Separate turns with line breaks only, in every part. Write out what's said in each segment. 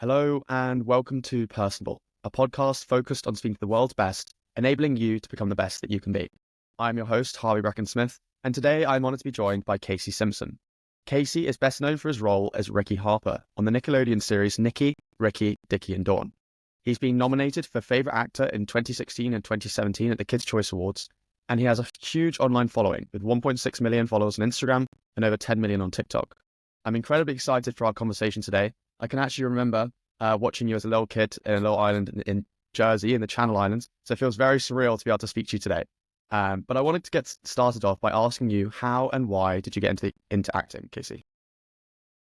Hello and welcome to Personable, a podcast focused on speaking to the world's best, enabling you to become the best that you can be. I'm your host, Harvey Bracken-Smith, and today I'm honored to be joined by Casey Simpson. Casey is best known for his role as Ricky Harper on the Nickelodeon series Nicky, Ricky, Dickie and Dawn. He's been nominated for Favorite Actor in 2016 and 2017 at the Kids' Choice Awards, and he has a huge online following with 1.6 million followers on Instagram and over 10 million on TikTok. I'm incredibly excited for our conversation today. I can actually remember watching you as a little kid in a little island in Jersey, in the Channel Islands. So it feels very surreal to be able to speak to you today. But I wanted to get started off by asking you how and why did you get into acting, Casey?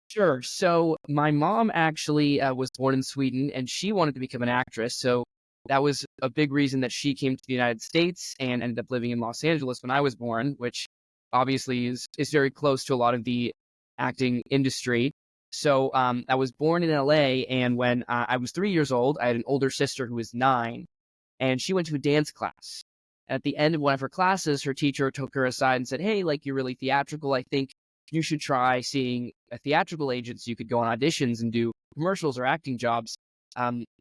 Sure. So my mom actually was born in Sweden and she wanted to become an actress. So that was a big reason that she came to the United States and ended up living in Los Angeles when I was born, which obviously is very close to a lot of the acting industry. So I was born in LA, and when I was 3 years old, I had an older sister who was 9, and she went to a dance class. At the end of one of her classes, her teacher took her aside and said, "Hey, like, you're really theatrical. I think you should try seeing a theatrical agent so you could go on auditions and do commercials or acting jobs."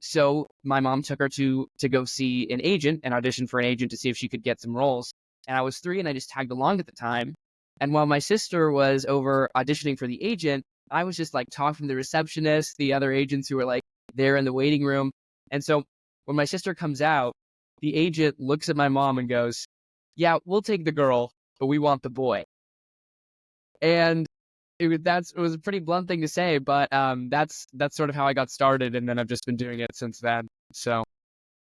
So my mom took her to go see an agent and audition for an agent to see if she could get some roles. And I was 3 and I just tagged along at the time. And while my sister was over auditioning for the agent, I was just like talking to the receptionist, the other agents who were like there in the waiting room. And so when my sister comes out, the agent looks at my mom and goes, "Yeah, we'll take the girl, but we want the boy." And it was a pretty blunt thing to say, but that's sort of how I got started, and then I've just been doing it since then. So,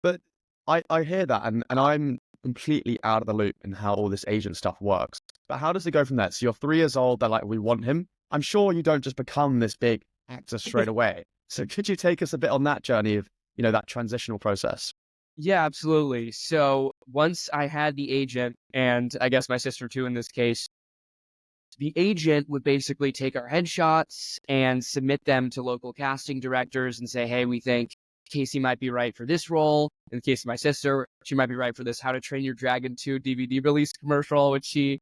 But I hear that, and I'm completely out of the loop in how all this agent stuff works. But how does it go from there? So you're 3 years old, they're like, we want him. I'm sure you don't just become this big actor straight away. So could you take us a bit on that journey of, that transitional process?
yeah, absolutely. So once I had the agent, and I guess my sister too in this case, the agent would basically take our headshots and submit them to local casting directors and say, "Hey, we think Casey might be right for this role." In the case of my sister, she might be right for this How to Train Your Dragon 2 DVD release commercial, which she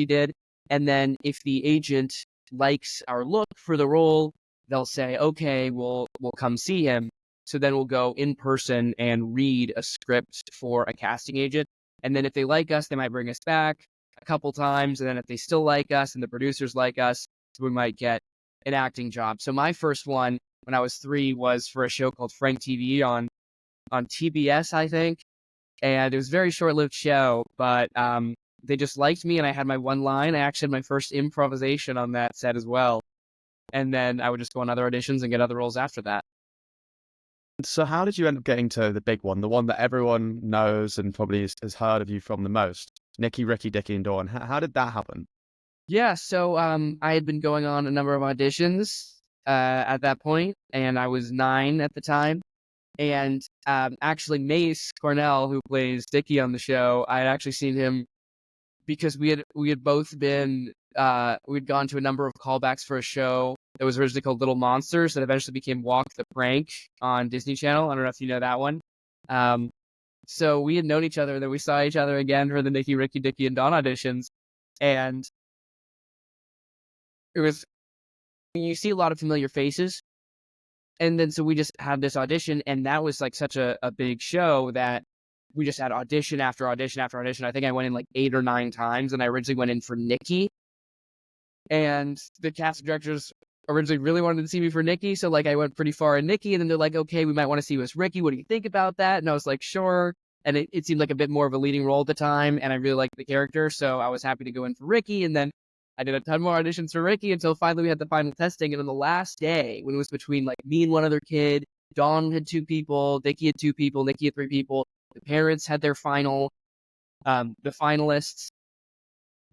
did. And then if the agent likes our look for the role, they'll say, "Okay, we'll come see him." So then we'll go in person and read a script for a casting agent. And then if they like us, they might bring us back a couple times. And then if they still like us and the producers like us, we might get an acting job. So my first one when I was 3 was for a show called Frank TV on TBS, I think. And it was a very short-lived show, but they just liked me and I had my one line. I actually had my first improvisation on that set as well. And then I would just go on other auditions and get other roles after that.
So how did you end up getting to the big one, the one that everyone knows and probably has heard of you from the most? Nicky, Ricky, Dickie and Dawn. How did that happen?
Yeah, so I had been going on a number of auditions at that point, and I was 9 at the time. And actually, Mace Cornell, who plays Dickie on the show, I had actually seen him because we had both been we'd gone to a number of callbacks for a show that was originally called Little Monsters that eventually became Walk the Prank on Disney Channel. I don't know if you know that one. So we had known each other, then we saw each other again for the Nicky, Ricky, Dickie, and Dawn auditions, and it was you see a lot of familiar faces. And then so we just had this audition, and that was like such a big show that we just had audition after audition after audition. I think I went in like 8 or 9 times, and I originally went in for Nicky. And the casting directors originally really wanted to see me for Nicky, so like I went pretty far in Nicky, and then they're like, "Okay, we might want to see you as Ricky. What do you think about that?" And I was like, "Sure." And it seemed like a bit more of a leading role at the time, and I really liked the character, so I was happy to go in for Ricky. And then I did a ton more auditions for Ricky until finally we had the final testing. And on the last day, when it was between like me and one other kid, Dawn had 2 people, Dickie had 2 people, Nicky had 3 people. The parents had their final, the finalists.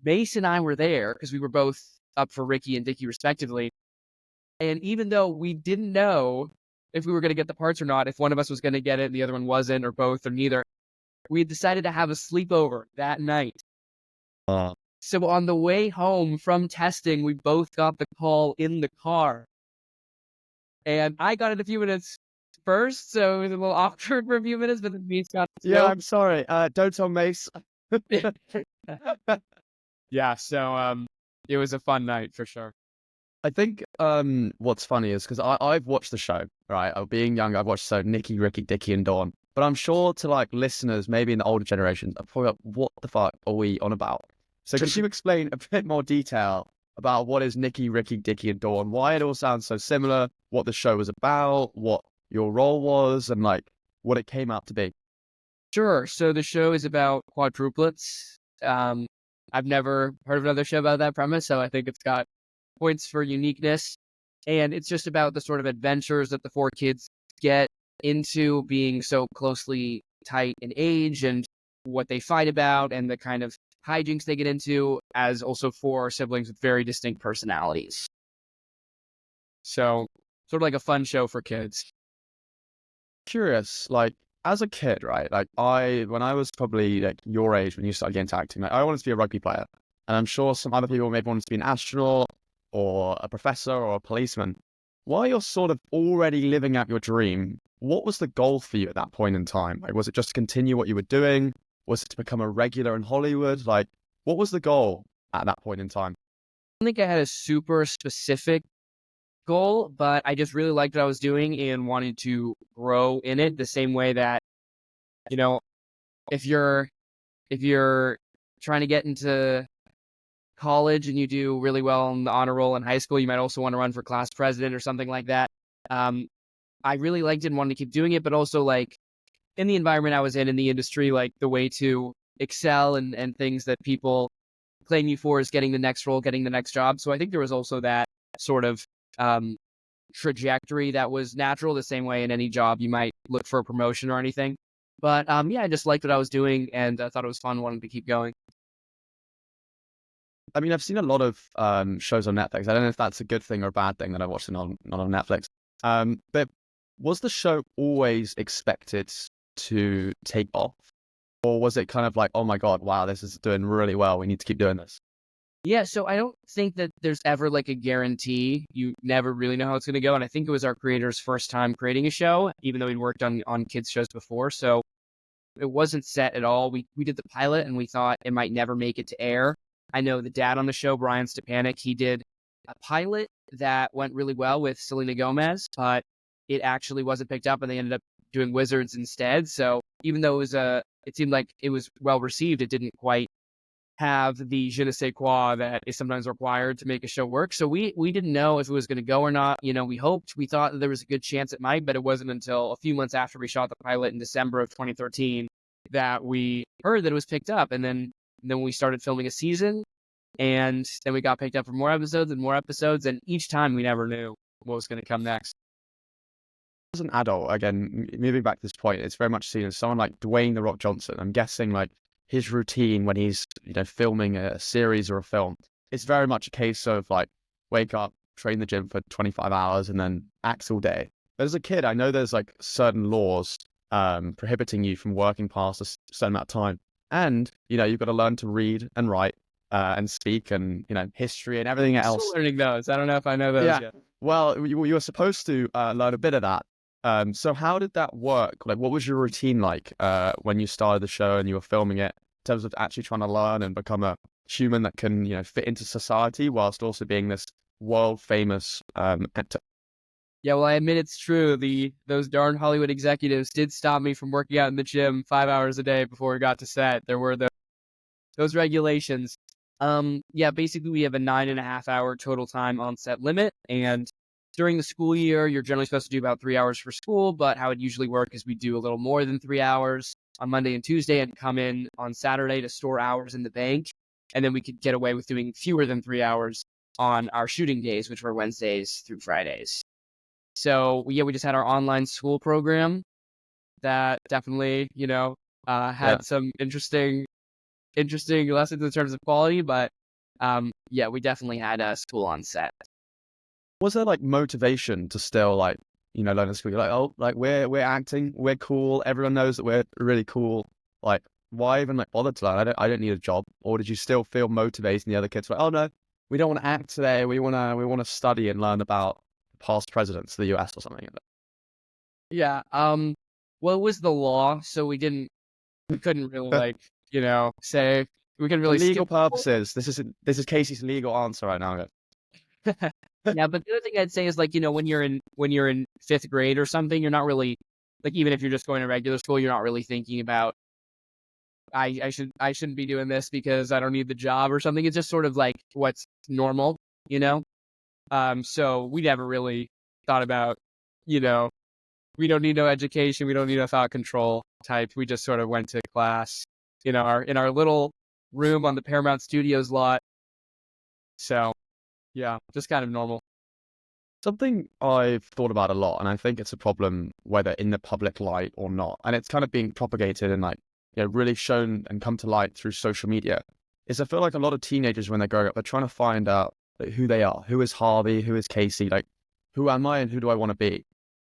Mace and I were there because we were both up for Ricky and Dickie respectively. And even though we didn't know if we were going to get the parts or not, if one of us was going to get it and the other one wasn't, or both, or neither, we decided to have a sleepover that night. So on the way home from testing, we both got the call in the car. And I got it a few minutes first, so it was a little awkward for a few minutes, but then Mace got it.
Yeah, I'm sorry. Don't tell Mace.
Yeah, so it was a fun night for sure.
I think what's funny is because I've watched the show, right? Being young, I've watched the show Nicky, Ricky, Dickie, and Dawn. But I'm sure to like listeners, maybe in the older generations, are probably like, what the fuck are we on about? So could you explain a bit more detail about what is Nicky, Ricky, Dickie, and Dawn? Why it all sounds so similar? What the show was about? What your role was, and like what it came out to be?
Sure. So the show is about quadruplets. I've never heard of another show about that premise, so I think it's got points for uniqueness. And it's just about the sort of adventures that the four kids get into, being so closely tight in age, and what they fight about, and the kind of hijinks they get into, as also four siblings with very distinct personalities. So sort of like a fun show for kids.
Curious, like as a kid, right? Like when I was probably like your age when you started getting into acting, like I wanted to be a rugby player, and I'm sure some other people maybe wanted to be an astronaut or a professor or a policeman. While you're sort of already living out your dream, what was the goal for you at that point in time? Like, was it just to continue what you were doing? Was it to become a regular in Hollywood? Like, what was the goal at that point in time?
I don't think I had a super specific goal, but I just really liked what I was doing and wanted to grow in it the same way that, you know, if you're trying to get into college and you do really well on the honor roll in high school, you might also want to run for class president or something like that. I really liked it and wanted to keep doing it, but also like in the environment I was in the industry, like the way to excel and things that people claim you for is getting the next role, getting the next job. So I think there was also that sort of trajectory that was natural, the same way in any job you might look for a promotion or anything. But yeah, I just liked what I was doing and I thought it was fun, wanted to keep going.
I mean, I've seen a lot of shows on Netflix. I don't know if that's a good thing or a bad thing that I watched it not on Netflix. But was the show always expected to take off? Or was it kind of like, oh my God, wow, this is doing really well. We need to keep doing this.
Yeah, so I don't think that there's ever like a guarantee. You never really know how it's going to go. And I think it was our creator's first time creating a show, even though he'd worked on kids' shows before. So it wasn't set at all. We did the pilot and we thought it might never make it to air. I know the dad on the show, Brian Stepanek, he did a pilot that went really well with Selena Gomez, but it actually wasn't picked up and they ended up doing Wizards instead. So even though it seemed like it was well received, it didn't quite have the je ne sais quoi that is sometimes required to make a show work. So we didn't know if it was going to go or not. We thought that there was a good chance it might, but it wasn't until a few months after we shot the pilot in December of 2013 that we heard that it was picked up. And then we started filming a season, and then we got picked up for more episodes and more episodes. And each time we never knew what was going to come next.
As an adult, again, moving back to this point, it's very much seen as someone like Dwayne The Rock Johnson. I'm guessing like his routine when he's, filming a series or a film, it's very much a case of like wake up, train the gym for 25 hours and then act all day. But as a kid, I know there's like certain laws prohibiting you from working past a certain amount of time. And, you've got to learn to read and write and speak and, history and everything else.
Still learning those. I don't know if I know those yet.
Well, you were supposed to learn a bit of that. So how did that work? Like, what was your routine like when you started the show and you were filming it in terms of actually trying to learn and become a human that can, fit into society whilst also being this world famous actor?
Yeah, well, I admit it's true. Those darn Hollywood executives did stop me from working out in the gym 5 hours a day before we got to set. There were those regulations. Yeah, basically we have a 9.5 hour total time on set limit, and during the school year, you're generally supposed to do about 3 hours for school, but how it usually works is we do a little more than 3 hours on Monday and Tuesday and come in on Saturday to store hours in the bank. And then we could get away with doing fewer than 3 hours on our shooting days, which were Wednesdays through Fridays. So we just had our online school program that definitely, had some interesting lessons in terms of quality, but we definitely had a school on set.
Was there like motivation to still like, learn to speak? Like, oh, like we're acting, we're cool. Everyone knows that we're really cool. Like, why even like bother to learn? I don't need a job. Or did you still feel motivated? And the other kids were like, oh no, we don't want to act today. We want to study and learn about past presidents of the US or something.
Yeah. Well, it was the law, so we couldn't really say we couldn't really
For legal purposes. This is Casey's legal answer right now.
Yeah, but the other thing I'd say is like, when you're in fifth grade or something, you're not really like, even if you're just going to regular school, you're not really thinking about I shouldn't be doing this because I don't need the job or something. It's just sort of like what's normal, you know? So we never really thought about, you know, we don't need no education, we don't need no thought control type. We just sort of went to class, in our little room on the Paramount Studios lot. So yeah, just kind of normal.
Something I've thought about a lot, and I think it's a problem whether in the public light or not, and it's kind of being propagated and really shown and come to light through social media, is I feel like a lot of teenagers when they're growing up, they're trying to find out like, who they are, who is Harvey, who is Casey, like who am I and who do I want to be?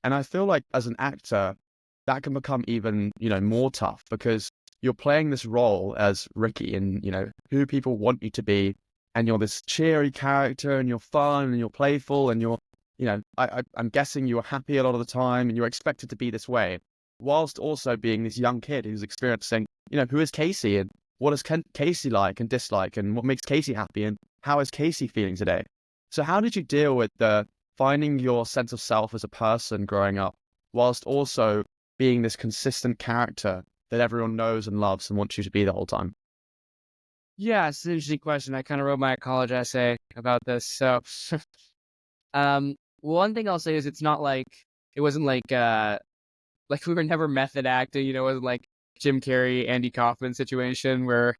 And I feel like as an actor, that can become even, more tough because you're playing this role as Ricky and, who people want you to be. And you're this cheery character and you're fun and you're playful and you're, I'm guessing you're happy a lot of the time and you're expected to be this way, whilst also being this young kid who's experiencing, who is Casey and what does Casey like and dislike and what makes Casey happy and how is Casey feeling today? So how did you deal with the finding your sense of self as a person growing up, whilst also being this consistent character that everyone knows and loves and wants you to be the whole time?
Yeah, it's an interesting question. I kind of wrote my college essay about this. So, one thing I'll say is it's not like it wasn't like we were never method acting. It wasn't like Jim Carrey, Andy Kaufman situation where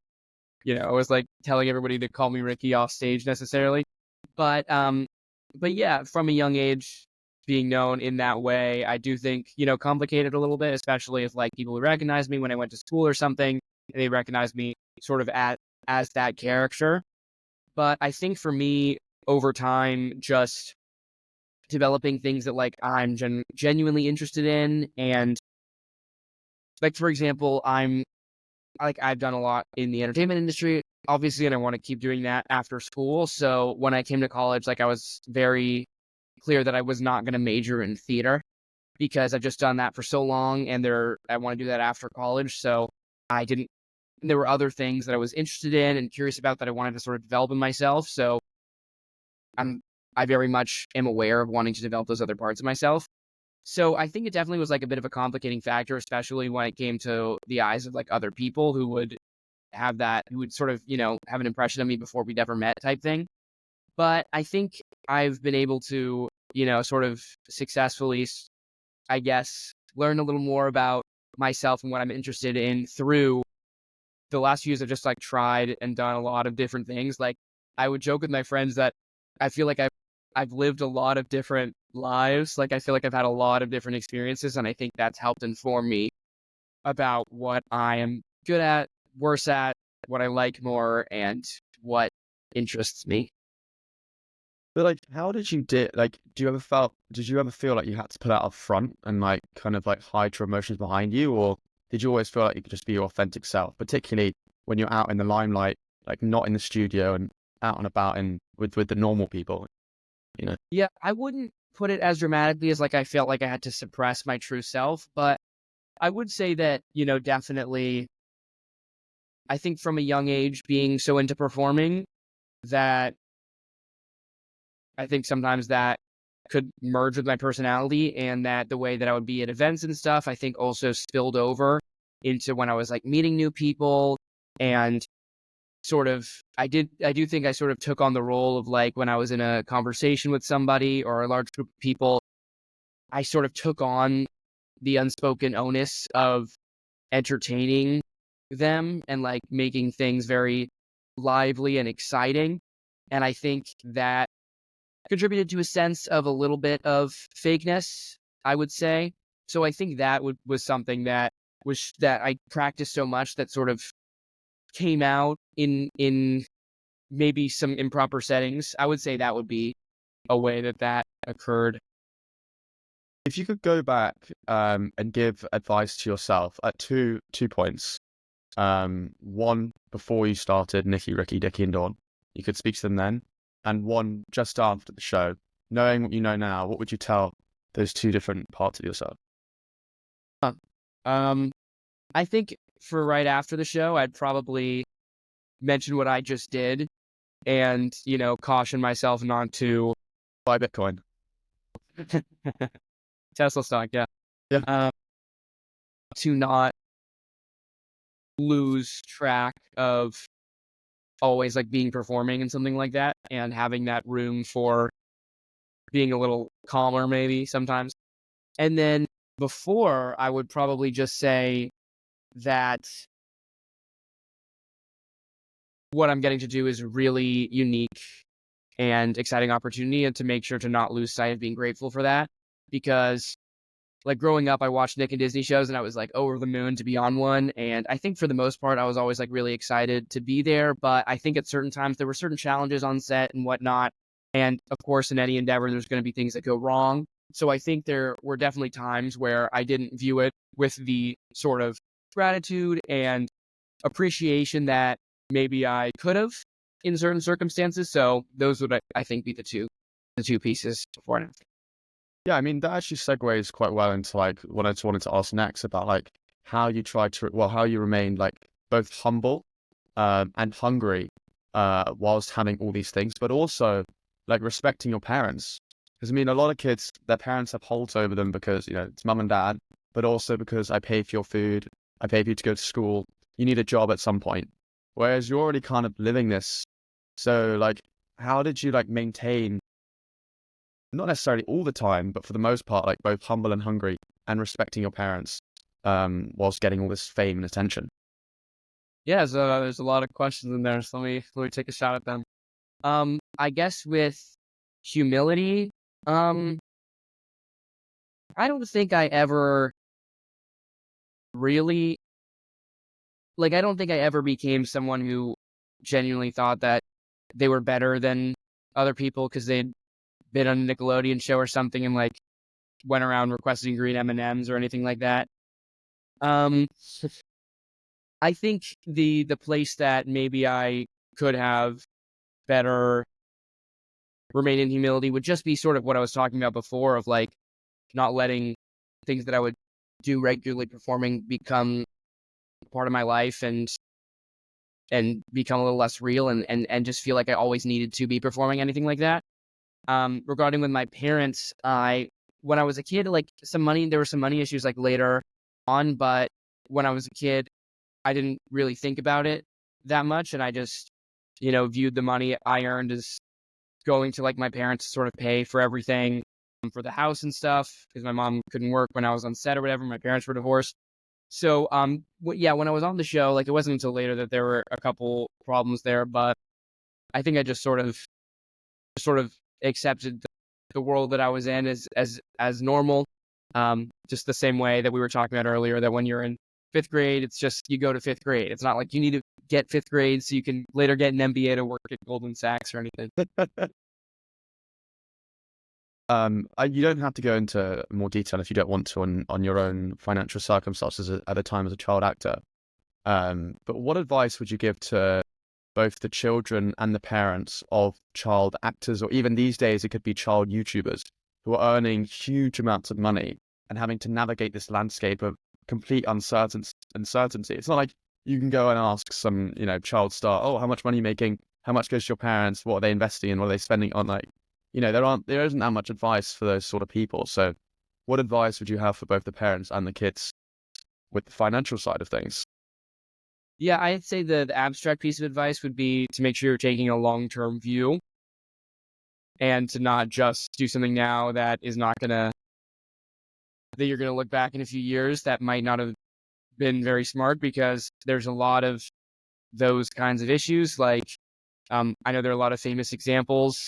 I was like telling everybody to call me Ricky off stage necessarily. But yeah, from a young age, being known in that way, I do think complicated a little bit, especially if like people would recognize me when I went to school or something, and they recognize me sort of as that character. But I think for me, over time, just developing things that like I'm genuinely interested in, and like for example, I've done a lot in the entertainment industry, obviously, and I want to keep doing that after school. So when I came to college, like I was very clear that I was not going to major in theater because I've just done that for so long, and I want to do that after college. So I didn't. There were other things that I was interested in and curious about that I wanted to sort of develop in myself. So I very much am aware of wanting to develop those other parts of myself. So I think it definitely was like a bit of a complicating factor, especially when it came to the eyes of like other people who would sort of, have an impression of me before we'd ever met type thing. But I think I've been able to, sort of successfully, I guess, learn a little more about myself and what I'm interested in through the last few years. I've just like tried and done a lot of different things. Like I would joke with my friends that I feel like I've lived a lot of different lives. Like I feel like I've had a lot of different experiences, and I think that's helped inform me about what I am good at, worse at, what I like more, and what interests me.
But like, how did you did you ever feel like you had to put out up front and like kind of like hide your emotions behind you? Or did you always feel like you could just be your authentic self, particularly when you're out in the limelight, like not in the studio and out and about and with the normal people, you know?
Yeah, I wouldn't put it as dramatically as like I felt like I had to suppress my true self, but I would say that, definitely, I think from a young age being so into performing that I think sometimes that could merge with my personality, and that the way that I would be at events and stuff, I think also spilled over into when I was like meeting new people, and sort of I do think I sort of took on the role of like when I was in a conversation with somebody or a large group of people, I sort of took on the unspoken onus of entertaining them and like making things very lively and exciting. And I think that contributed to a sense of a little bit of fakeness, I would say. So I think that was something that I practiced so much that sort of came out in maybe some improper settings. I would say that would be a way that occurred.
If you could go back and give advice to yourself at two points, one before you started Nicky, Ricky, Dicky, and Dawn, you could speak to them then, and one just after the show, knowing what you know now, what would you tell those two different parts of yourself?
Huh. Um, I think for right after the show, I'd probably mention what I just did and, caution myself not to
Buy Bitcoin.
Tesla stock, yeah.
Yeah.
To not lose track of always like being performing and something like that, and having that room for being a little calmer maybe sometimes. And then before, I would probably just say that what I'm getting to do is really unique and exciting opportunity, and to make sure to not lose sight of being grateful for that. Because like growing up, I watched Nick and Disney shows and I was like over the moon to be on one. And I think for the most part, I was always like really excited to be there. But I think at certain times there were certain challenges on set and whatnot. And of course, in any endeavor, there's going to be things that go wrong. So I think there were definitely times where I didn't view it with the sort of gratitude and appreciation that maybe I could have in certain circumstances. So those would, I think, be the two pieces before and after.
Yeah, I mean, that actually segues quite well into like what I just wanted to ask next about like how you how you remained like both humble and hungry whilst having all these things, but also like respecting your parents. Because I mean, a lot of kids, their parents have holds over them because, it's mum and dad, but also because I pay for your food, I pay for you to go to school, you need a job at some point. Whereas you're already kind of living this. So like, how did you like maintain, not necessarily all the time, but for the most part, like both humble and hungry and respecting your parents, whilst getting all this fame and attention?
Yeah, so there's a lot of questions in there. So let me take a shot at them. I guess with humility, I don't think I ever really I don't think I ever became someone who genuinely thought that they were better than other people because they'd been on a Nickelodeon show or something and like went around requesting green M&Ms or anything like that. Um, I think the place that maybe I could have better remain in humility would just be sort of what I was talking about before of like not letting things that I would do regularly performing become part of my life and become a little less real and just feel like I always needed to be performing anything like that. Regarding with my parents, when I was a kid, like there were some money issues like later on, but when I was a kid, I didn't really think about it that much. And I just, viewed the money I earned as going to like my parents to sort of pay for everything for the house and stuff because my mom couldn't work when I was on set or whatever. My parents were divorced. So, when I was on the show, like it wasn't until later that there were a couple problems there, but I think I just sort of accepted the world that I was in as normal. Just the same way that we were talking about earlier, that when you're in fifth grade, it's just you go to fifth grade. It's not like you need to get fifth grade so you can later get an MBA to work at Goldman Sachs or anything.
You don't have to go into more detail if you don't want to on your own financial circumstances at the time as a child actor. But what advice would you give to both the children and the parents of child actors, or even these days, it could be child YouTubers who are earning huge amounts of money and having to navigate this landscape of complete uncertainty? It's not like you can go and ask some, child star, oh, how much money are you making? How much goes to your parents? What are they investing in? What are they spending on? Like, there isn't that much advice for those sort of people. So what advice would you have for both the parents and the kids with the financial side of things?
Yeah, I'd say the abstract piece of advice would be to make sure you're taking a long-term view and to not just do something now that you're going to look back in a few years that might not have been very smart, because there's a lot of those kinds of issues. Like, I know there are a lot of famous examples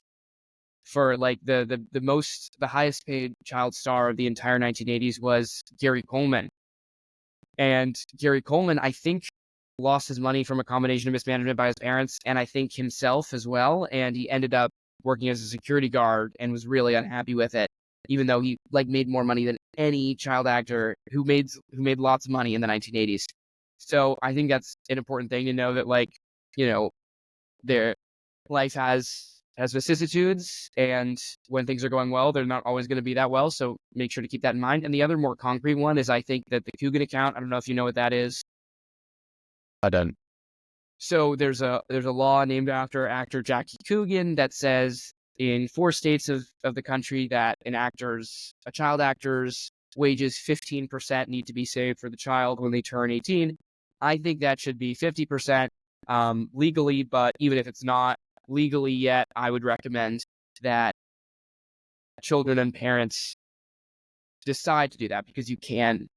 for like the highest paid child star of the entire 1980s was Gary Coleman. And Gary Coleman, I think, lost his money from a combination of mismanagement by his parents and I think himself as well. And he ended up working as a security guard and was really unhappy with it, even though he like made more money than any child actor who made lots of money in the 1980s. So I think that's an important thing to know, that like, their life has vicissitudes, and when things are going well, they're not always going to be that well. So make sure to keep that in mind. And the other more concrete one is, I think that the Coogan account, I don't know if you know what that is.
I don't.
So there's a law named after actor Jackie Coogan that says in 4 states of the country that a child actor's wages, 15% need to be saved for the child when they turn 18. I think that should be 50% legally, but even if it's not legally yet, I would recommend that children and parents decide to do that because you can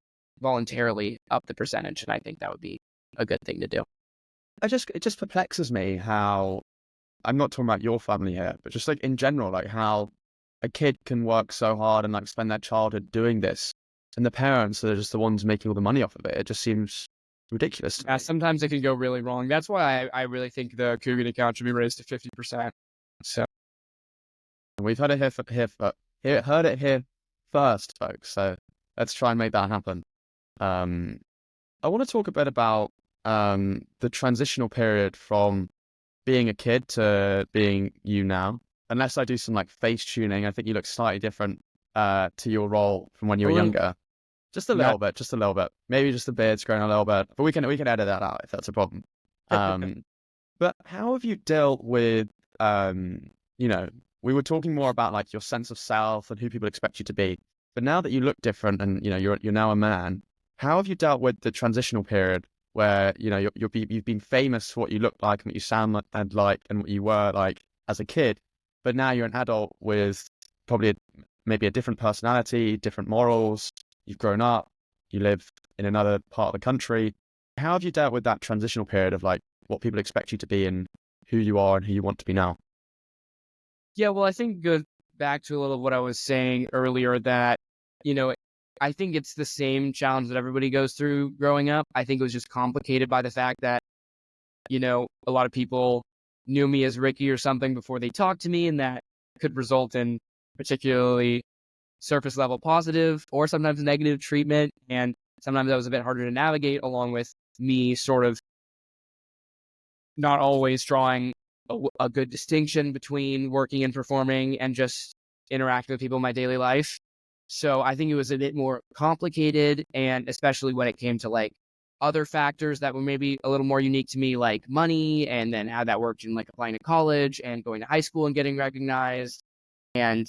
voluntarily up the percentage, and I think that would be a good thing to do.
It just perplexes me how, I'm not talking about your family here, but just like in general, like how a kid can work so hard and like spend their childhood doing this, and the parents are just the ones making all the money off of it. It just seems ridiculous to
Yeah,
me.
sometimes it can go really wrong. That's why I really think the Coogan account should be raised to 50%. So
And we've heard it heard it here first, folks. So let's try and make that happen. I want to talk a bit about the transitional period from being a kid to being you now. Unless I do some like face tuning, I think you look slightly different to your role from when you were younger. Just a little bit, just a little bit. Maybe just the beard's growing a little bit, but we can edit that out if that's a problem. But how have you dealt with you know, we were talking more about like your sense of self and who people expect you to be. But now that you look different and you know you're now a man, how have you dealt with the transitional period where you know you've been famous for what you look like and what you sound like and what you were like as a kid, but now you're an adult with probably maybe a different personality, different morals. You've grown up, you live in another part of the country. How have you dealt with that transitional period of like what people expect you to be and who you are and who you want to be now?
yeah, well, I think goes back to a little of what I was saying earlier that, you know, I think it's the same challenge that everybody goes through growing up. I think it was just complicated by the fact that, you know, a lot of people knew me as Ricky or something before they talked to me, and that could result in particularly surface level positive or sometimes negative treatment. And sometimes that was a bit harder to navigate, along with me sort of not always drawing a good distinction between working and performing and just interacting with people in my daily life. So I think it was a bit more complicated, and especially when it came to like other factors that were maybe a little more unique to me, like money, and then how that worked in like applying to college and going to high school and getting recognized, and,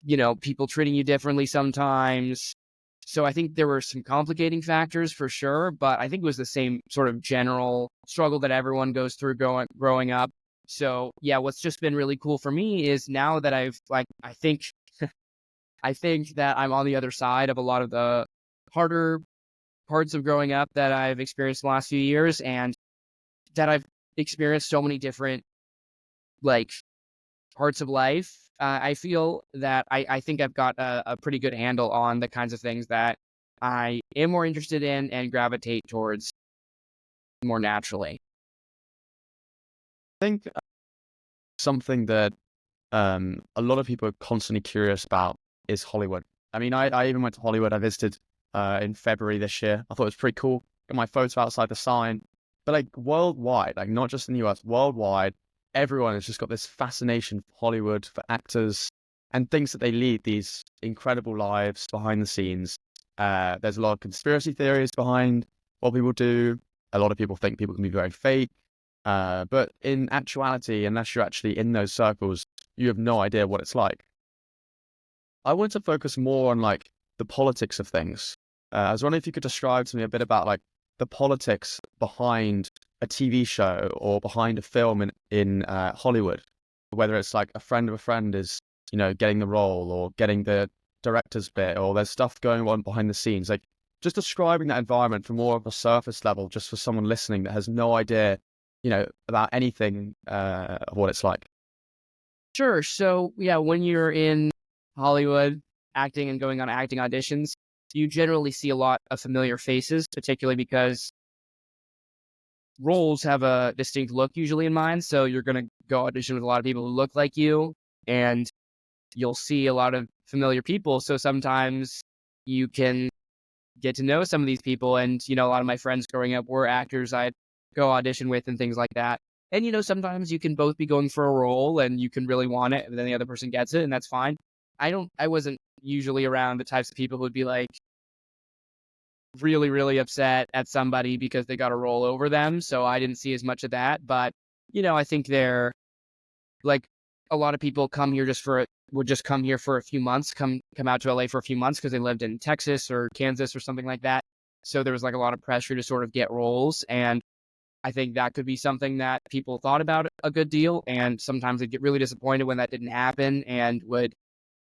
you know, people treating you differently sometimes. So I think there were some complicating factors for sure, but I think it was the same sort of general struggle that everyone goes through growing up. So yeah, what's just been really cool for me is now that I've like, I think that I'm on the other side of a lot of the harder parts of growing up that I've experienced the last few years, and that I've experienced so many different like parts of life. I feel that I think I've got a pretty good handle on the kinds of things that I am more interested in and gravitate towards more naturally.
I think something that a lot of people are constantly curious about is Hollywood. I mean, I even went to Hollywood. I visited in February this year. I thought it was pretty cool. Got my photo outside the sign. But like worldwide, like not just in the US, worldwide, everyone has just got this fascination for Hollywood, for actors, and thinks that they lead these incredible lives behind the scenes. There's a lot of conspiracy theories behind what people do. A lot of people think people can be very fake. But in actuality, unless you're actually in those circles, you have no idea what it's like. I want to focus more on like the politics of things. I was wondering if you could describe to me a bit about like the politics behind a TV show or behind a film in Hollywood, whether it's like a friend of a friend is, you know, getting the role or getting the director's bit, or there's stuff going on behind the scenes. Like just describing that environment from more of a surface level, just for someone listening that has no idea, you know, about anything of what it's like.
Sure. So yeah, when you're in Hollywood acting and going on acting auditions, you generally see a lot of familiar faces, particularly because roles have a distinct look usually in mind. So you're going to go audition with a lot of people who look like you, and you'll see a lot of familiar people. So sometimes you can get to know some of these people. And, you know, a lot of my friends growing up were actors I'd go audition with and things like that. And, you know, sometimes you can both be going for a role and you can really want it, and then the other person gets it, and that's fine. I wasn't usually around the types of people who'd be like really, really upset at somebody because they got a role over them. So I didn't see as much of that. But, you know, I think they're like a lot of people would just come here for a few months, come out to LA for a few months because they lived in Texas or Kansas or something like that. So there was like a lot of pressure to sort of get roles. And I think that could be something that people thought about a good deal. And sometimes they'd get really disappointed when that didn't happen and would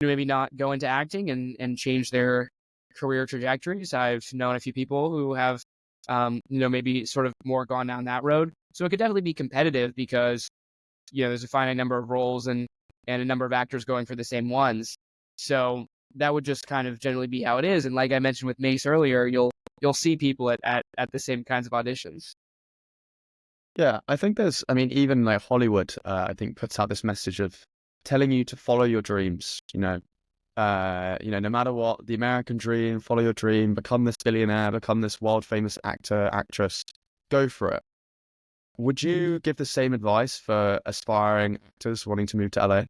maybe not go into acting and change their career trajectories. I've known a few people who have, maybe sort of more gone down that road. So it could definitely be competitive because, there's a finite number of roles and a number of actors going for the same ones. So that would just kind of generally be how it is. And like I mentioned with Mace earlier, you'll see people at the same kinds of auditions.
Yeah, I think even like Hollywood, I think puts out this message of telling you to follow your dreams, no matter what, the American dream, follow your dream, become this billionaire, become this world famous actor, actress, go for it. Would you give the same advice for aspiring actors wanting to move to LA?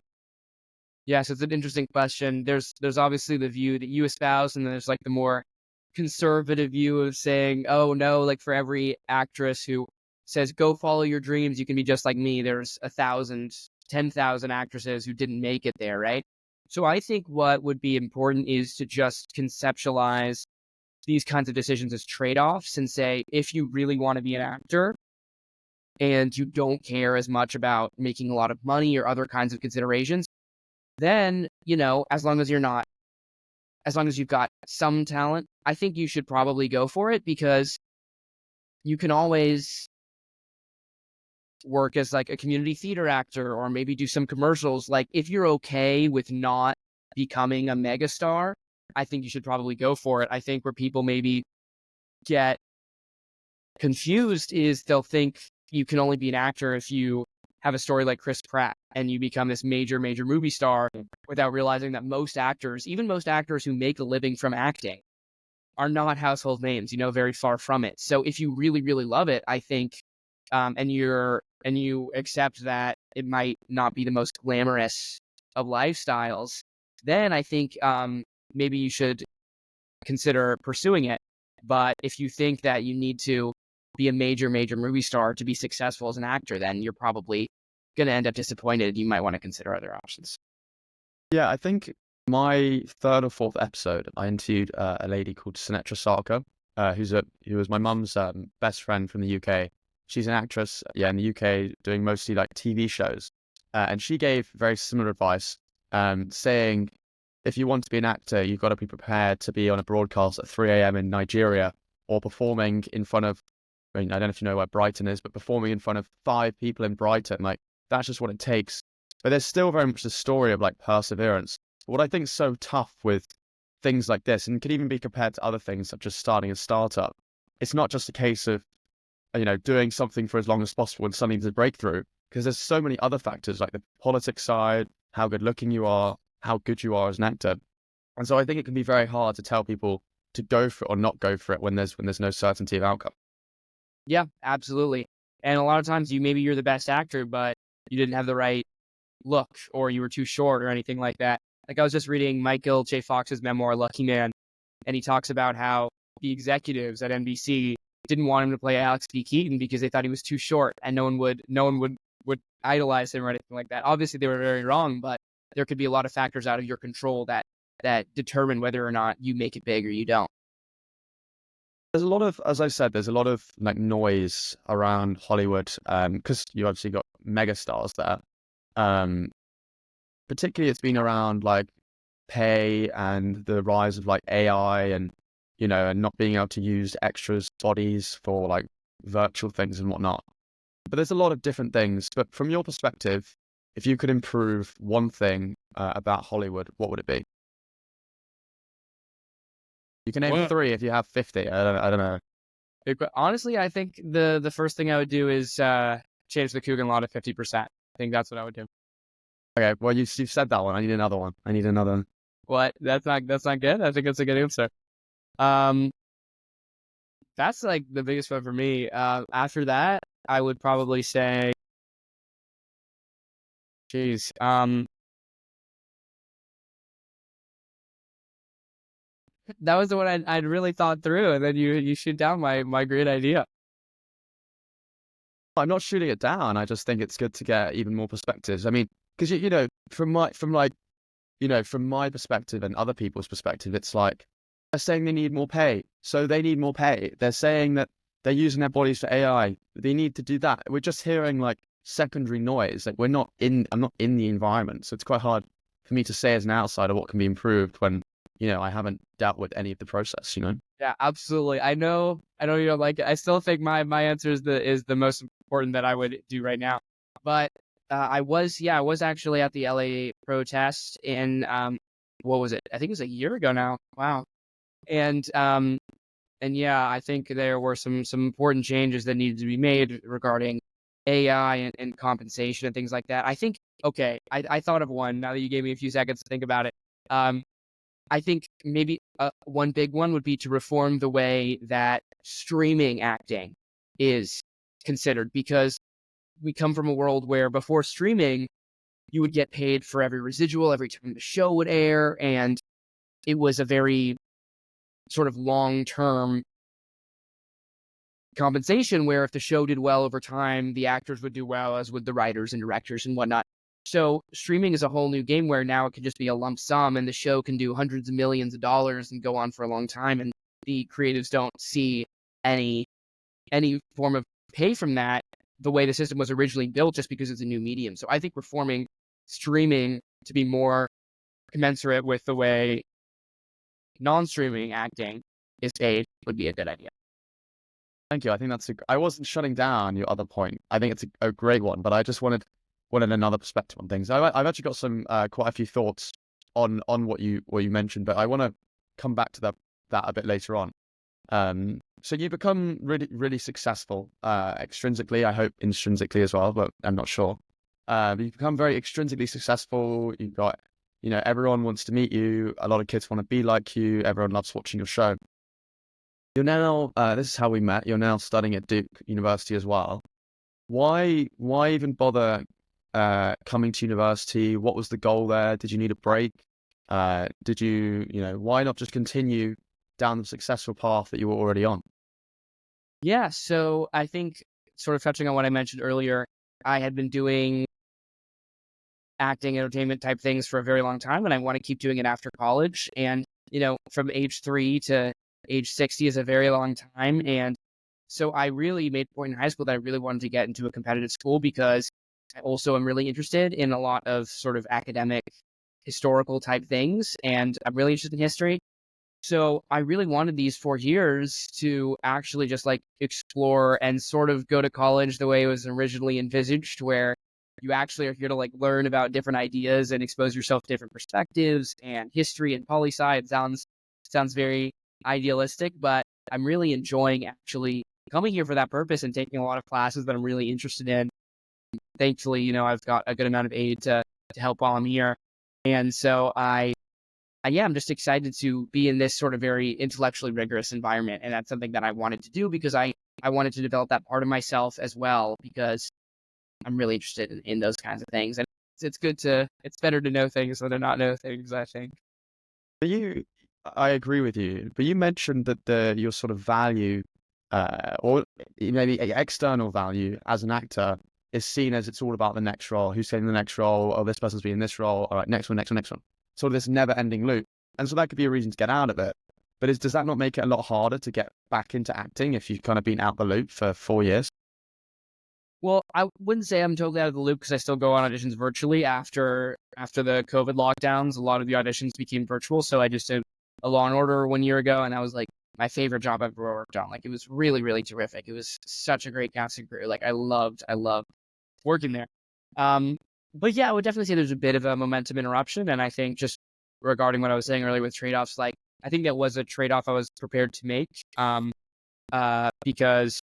Yes, it's an interesting question. There's obviously the view that you espouse, and then there's like the more conservative view of saying, oh no, like for every actress who says, go follow your dreams, you can be just like me. There's 1,000, 10,000 actresses who didn't make it there, right? So I think what would be important is to just conceptualize these kinds of decisions as trade-offs and say, if you really want to be an actor and you don't care as much about making a lot of money or other kinds of considerations, then, as long as you've got some talent, I think you should probably go for it because you can always work as like a community theater actor or maybe do some commercials. Like if you're okay with not becoming a megastar, I think you should probably go for it. I think where people maybe get confused is they'll think you can only be an actor if you have a story like Chris Pratt and you become this major, major movie star without realizing that most actors, even most actors who make a living from acting, are not household names, very far from it. So if you really, really love it, I think, and you accept that it might not be the most glamorous of lifestyles, then I think maybe you should consider pursuing it. But if you think that you need to be a major, major movie star to be successful as an actor, then you're probably going to end up disappointed. You might want to consider other options.
Yeah, I think my third or fourth episode, I interviewed a lady called Sinetra Sarkar, who was my mum's best friend from the UK. She's an actress, in the UK, doing mostly like TV shows. And she gave very similar advice, saying, if you want to be an actor, you've got to be prepared to be on a broadcast at 3 a.m. in Nigeria or performing in front of, I don't know if you know where Brighton is, but performing in front of 5 people in Brighton. Like, that's just what it takes. But there's still very much the story of like perseverance. But what I think is so tough with things like this, and can even be compared to other things such as starting a startup, it's not just a case of, doing something for as long as possible and suddenly there's a breakthrough, because there's so many other factors like the politics side, how good looking you are, how good you are as an actor. And so I think it can be very hard to tell people to go for it or not go for it when there's no certainty of outcome.
Yeah, absolutely. And a lot of times you're the best actor, but you didn't have the right look or you were too short or anything like that. Like I was just reading Michael J. Fox's memoir, Lucky Man, and he talks about how the executives at NBC didn't want him to play Alex P. Keaton because they thought he was too short and no one would idolize him or anything like that. Obviously they were very wrong, but there could be a lot of factors out of your control that determine whether or not you make it big or you don't.
There's a lot of, as I said, there's a lot of like noise around Hollywood, because you obviously got megastars there. Particularly it's been around like pay and the rise of like AI and, and not being able to use extras bodies for like virtual things and whatnot. But there's a lot of different things. But from your perspective, if you could improve one thing about Hollywood, what would it be? You can name 3 if you have 50. I don't know.
Honestly, I think the first thing I would do is change the Coogan law to 50%. I think that's what I would do.
Okay, well you've said that one. I need another one.
What? That's not good? I think that's a good answer. That's like the biggest one for me. After that, I would probably say, geez, that was the one I'd really thought through, and then you shoot down my great idea.
I'm not shooting it down. I just think it's good to get even more perspectives. I mean, because from my perspective and other people's perspective, it's like they're saying they need more pay, so they need more pay. They're saying that they're using their bodies for AI. They need to do that. We're just hearing like secondary noise. Like I'm not in the environment, so it's quite hard for me to say as an outsider what can be improved when I haven't dealt with any of the process.
Yeah, absolutely. I know you don't like it. I still think my answer is the most important that I would do right now. But I was actually at the LA protest in what was it? I think it was a year ago now. Wow. And yeah, I think there were some important changes that needed to be made regarding AI and compensation and things like that. I think I thought of one now that you gave me a few seconds to think about it. I think maybe one big one would be to reform the way that streaming acting is considered, because we come from a world where before streaming, you would get paid for every residual every time the show would air, and it was a very sort of long-term compensation where if the show did well over time, the actors would do well, as would the writers and directors and whatnot. So streaming is a whole new game where now it can just be a lump sum and the show can do hundreds of millions of dollars and go on for a long time. And the creatives don't see any form of pay from that the way the system was originally built, just because it's a new medium. So I think reforming streaming to be more commensurate with the way non-streaming acting is paid would be a good idea.
Thank you. I think I wasn't shutting down your other point. I think it's a great one, but I just wanted another perspective on things. I've actually got some quite a few thoughts on what you mentioned, but I want to come back to that a bit later on. So you become really, really successful extrinsically. I hope intrinsically as well, but I'm not sure. You become very extrinsically successful. You've got, everyone wants to meet you. A lot of kids want to be like you. Everyone loves watching your show. You're now, this is how we met. You're now studying at Duke University as well. Why even bother coming to university? What was the goal there? Did you need a break? Did you, why not just continue down the successful path that you were already on?
Yeah, so I think, sort of touching on what I mentioned earlier, I had been doing acting, entertainment type things for a very long time, and I want to keep doing it after college. And, from age 3 to age 60 is a very long time. And so I really made a point in high school that I really wanted to get into a competitive school, because I also am really interested in a lot of sort of academic, historical type things, and I'm really interested in history. So I really wanted these 4 years to actually just like explore and sort of go to college the way it was originally envisaged, where you actually are here to like learn about different ideas and expose yourself to different perspectives and history and poli-sci. It sounds very idealistic, but I'm really enjoying actually coming here for that purpose and taking a lot of classes that I'm really interested in. Thankfully, I've got a good amount of aid to help while I'm here. And so I'm just excited to be in this sort of very intellectually rigorous environment. And that's something that I wanted to do, because I wanted to develop that part of myself as well, because I'm really interested in those kinds of things. And it's better to know things than to not know things, I think.
I agree with you, but you mentioned that your sort of value, or maybe external value as an actor, is seen as it's all about the next role. Who's getting the next role? Oh, this person's being this role. All right, next one. Sort of this never-ending loop. And so that could be a reason to get out of it. But does that not make it a lot harder to get back into acting if you've kind of been out the loop for 4 years?
Well, I wouldn't say I'm totally out of the loop, because I still go on auditions virtually after the COVID lockdowns. A lot of the auditions became virtual. So I just did a Law and Order 1 year ago, and that was like my favorite job I've ever worked on. Like, it was really, really terrific. It was such a great casting career. Like, I loved working there. But yeah, I would definitely say there's a bit of a momentum interruption. And I think, just regarding what I was saying earlier with trade-offs, like, I think that was a trade-off I was prepared to make, because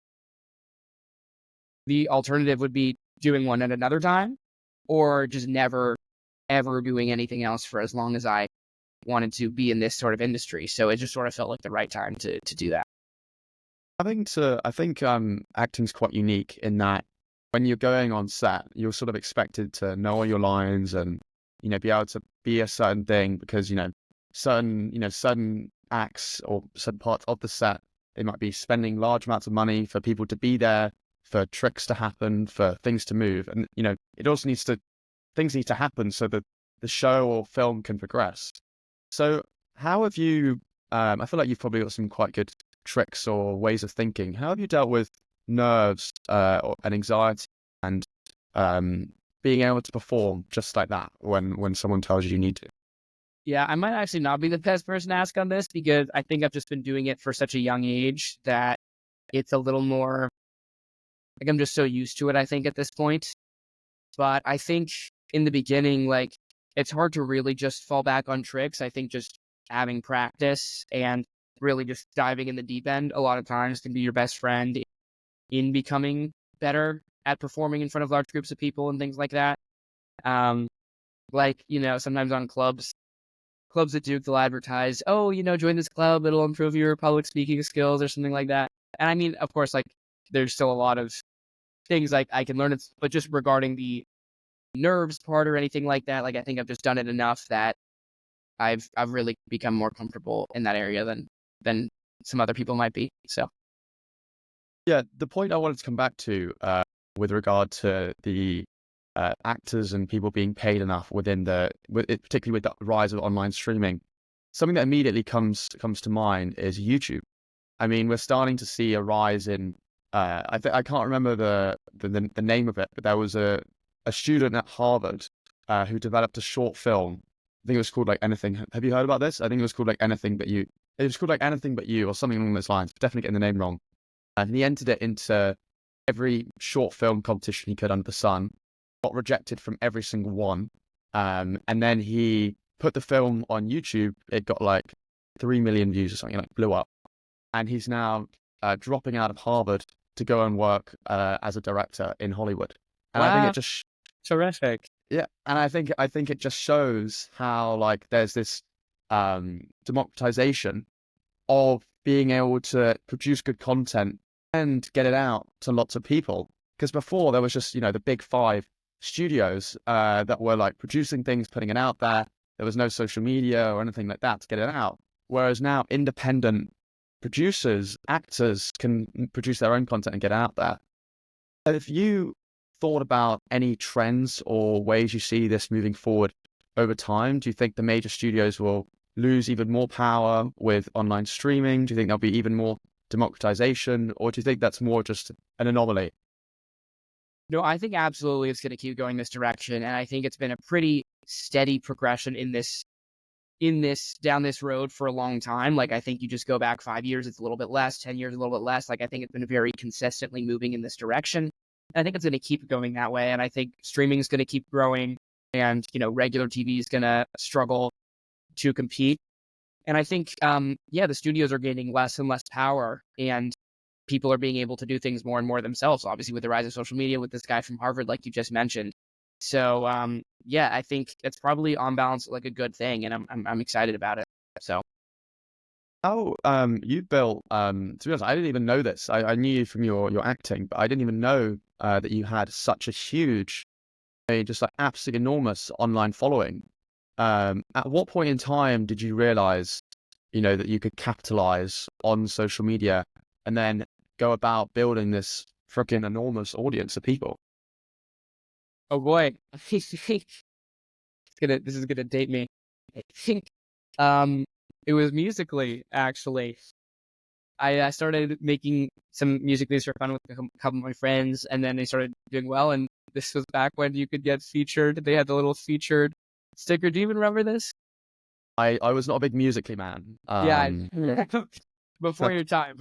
the alternative would be doing one at another time, or just never, ever doing anything else for as long as I wanted to be in this sort of industry. So it just sort of felt like the right time to do that.
I think acting's quite unique in that when you're going on set, you're sort of expected to know all your lines and, be able to be a certain thing, because, certain acts or certain parts of the set, they might be spending large amounts of money for people to be there, for tricks to happen, for things to move. And, it also needs to things need to happen so that the show or film can progress. So how have you, I feel like you've probably got some quite good tricks or ways of thinking. How have you dealt with nerves and anxiety and being able to perform just like that when someone tells you need to?
Yeah, I might actually not be the best person to ask on this because I think I've just been doing it for such a young age that it's a little more, like I'm just so used to it, I think, at this point. But I think in the beginning, like, it's hard to really just fall back on tricks. I think just having practice and really just diving in the deep end a lot of times can be your best friend in becoming better at performing in front of large groups of people and things like that. Um, like, sometimes on clubs at Duke, they'll advertise, oh, join this club, it'll improve your public speaking skills or something like that. And I mean, of course, like, there's still a lot of things like I can learn it, but just regarding the nerves part or anything like that, like, I think I've just done it enough that I've really become more comfortable in that area than some other people might be. So
Yeah, the point I wanted to come back to with regard to the actors and people being paid enough particularly with the rise of online streaming, something that immediately comes to mind is YouTube. I mean, we're starting to see a rise in. I can't remember the name of it, but there was a student at Harvard who developed a short film. I think it was called like Anything. Have you heard about this? I think it was called like Anything But You. It was called like Anything But You or something along those lines. Definitely getting the name wrong. And he entered it into every short film competition he could under the sun. Got rejected from every single one. And then he put the film on YouTube. It got like 3 million views or something, like blew up. And he's now dropping out of Harvard to go and work as a director in Hollywood. And I think
wow,
it just
terrific.
yeah, and I think it just shows how like there's this democratization of being able to produce good content and get it out to lots of people. Because before there was just the big five studios that were like producing things, putting it out there. There was no social media or anything like that to get it out. Whereas now independent producers, actors can produce their own content and get out there. Have you thought about any trends or ways you see this moving forward over time? Do you think the major studios will lose even more power with online streaming? Do you think there'll be even more democratization, or do you think that's more just an anomaly?
No, I think absolutely it's going to keep going this direction, and I think it's been a pretty steady progression in this down this road for a long time. Like, I think you just go back 5 years, it's a little bit less, 10 years, a little bit less. Like, I think it's been very consistently moving in this direction. I think it's going to keep going that way. And I think streaming is going to keep growing and, regular TV is going to struggle to compete. And I think, the studios are gaining less and less power and people are being able to do things more and more themselves, obviously with the rise of social media, with this guy from Harvard, like you just mentioned. So, I think it's probably on balance like a good thing, and I'm excited about it. So,
How you built to be honest, I didn't even know this. I knew you from your acting, but I didn't even know that you had such a huge, just like absolutely enormous online following. At what point in time did you realize, that you could capitalize on social media and then go about building this freaking enormous audience of people?
oh boy, this is gonna date me. I think, it was Musically actually. I started making some music videos for fun with a couple of my friends, and then they started doing well. And this was back when you could get featured. They had the little featured sticker. Do you even remember this?
I was not a big Musically man.
Yeah, before your time.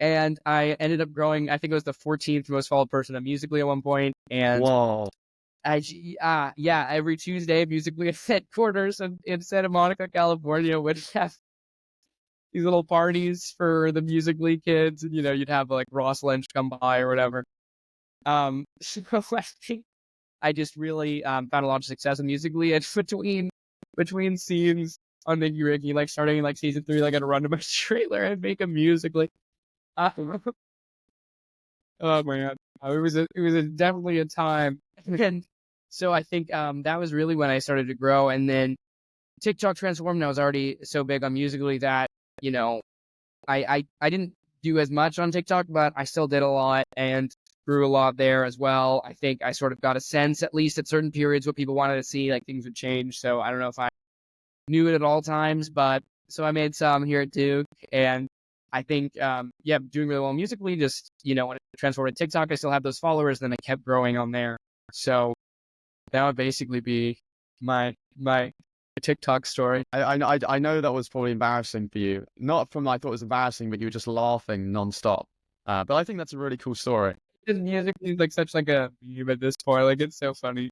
And I ended up growing. I think it was the 14th most followed person on Musically at one point, and
Whoa.
every Tuesday, Musically at headquarters in Santa Monica, California, would have these little parties for the Musically kids, and you'd have like Ross Lynch come by or whatever. So I think I just really found a lot of success in Musically, and between scenes on Nicky Ricky, like starting in like season 3, like I'd run to my trailer and make a Musically. Uh, oh man, it was definitely a time, and so I think that was really when I started to grow, and then TikTok transformed, and I was already so big on Musically that I didn't do as much on TikTok, but I still did a lot, and grew a lot there as well. I think I sort of got a sense, at least at certain periods, what people wanted to see, like things would change. So I don't know if I knew it at all times, but so I made some here at Duke, and I think, doing really well musically. Just, when it transformed to TikTok, I still have those followers, then I kept growing on there. So that would basically be my TikTok story.
I know that was probably embarrassing for you. Not from I thought it was embarrassing, but you were just laughing nonstop. But I think that's a really cool story.
Just musically like such like a meme at this point. Like it's so funny.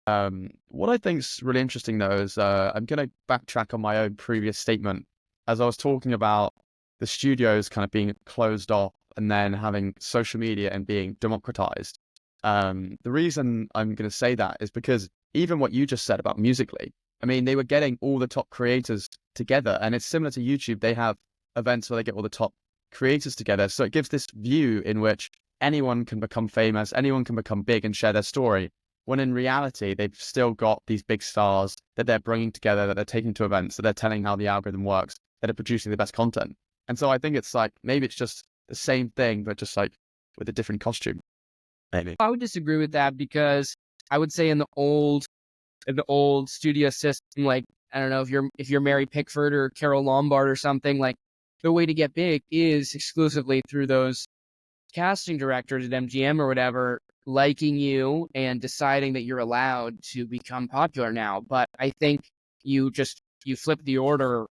What I think's really interesting though is I'm going to backtrack on my own previous statement as I was talking about the studios kind of being closed off and then having social media and being democratized. The reason I'm going to say that is because even what you just said about Musically, I mean, they were getting all the top creators together, and it's similar to YouTube. They have events where they get all the top creators together. So it gives this view in which anyone can become famous, anyone can become big and share their story. When in reality, they've still got these big stars that they're bringing together, that they're taking to events, that they're telling how the algorithm works, that are producing the best content. And so I think it's like, maybe it's just the same thing, but just like with a different costume. Maybe.
I would disagree with that because I would say in the old studio system, like, I don't know, if you're Mary Pickford or Carol Lombard or something, like the way to get big is exclusively through those casting directors at MGM or whatever liking you and deciding that you're allowed to become popular now. But I think you flip the order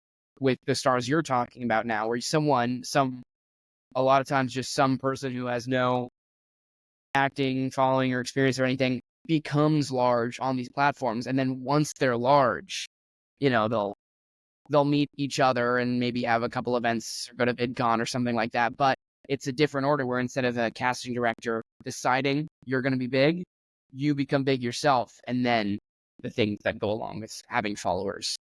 with the stars you're talking about now, where a lot of times just some person who has no acting, following, or experience or anything becomes large on these platforms. And then once they're large, they'll meet each other and maybe have a couple events or go to VidCon or something like that. But it's a different order where instead of a casting director deciding you're going to be big, you become big yourself. And then the things that go along with having followers.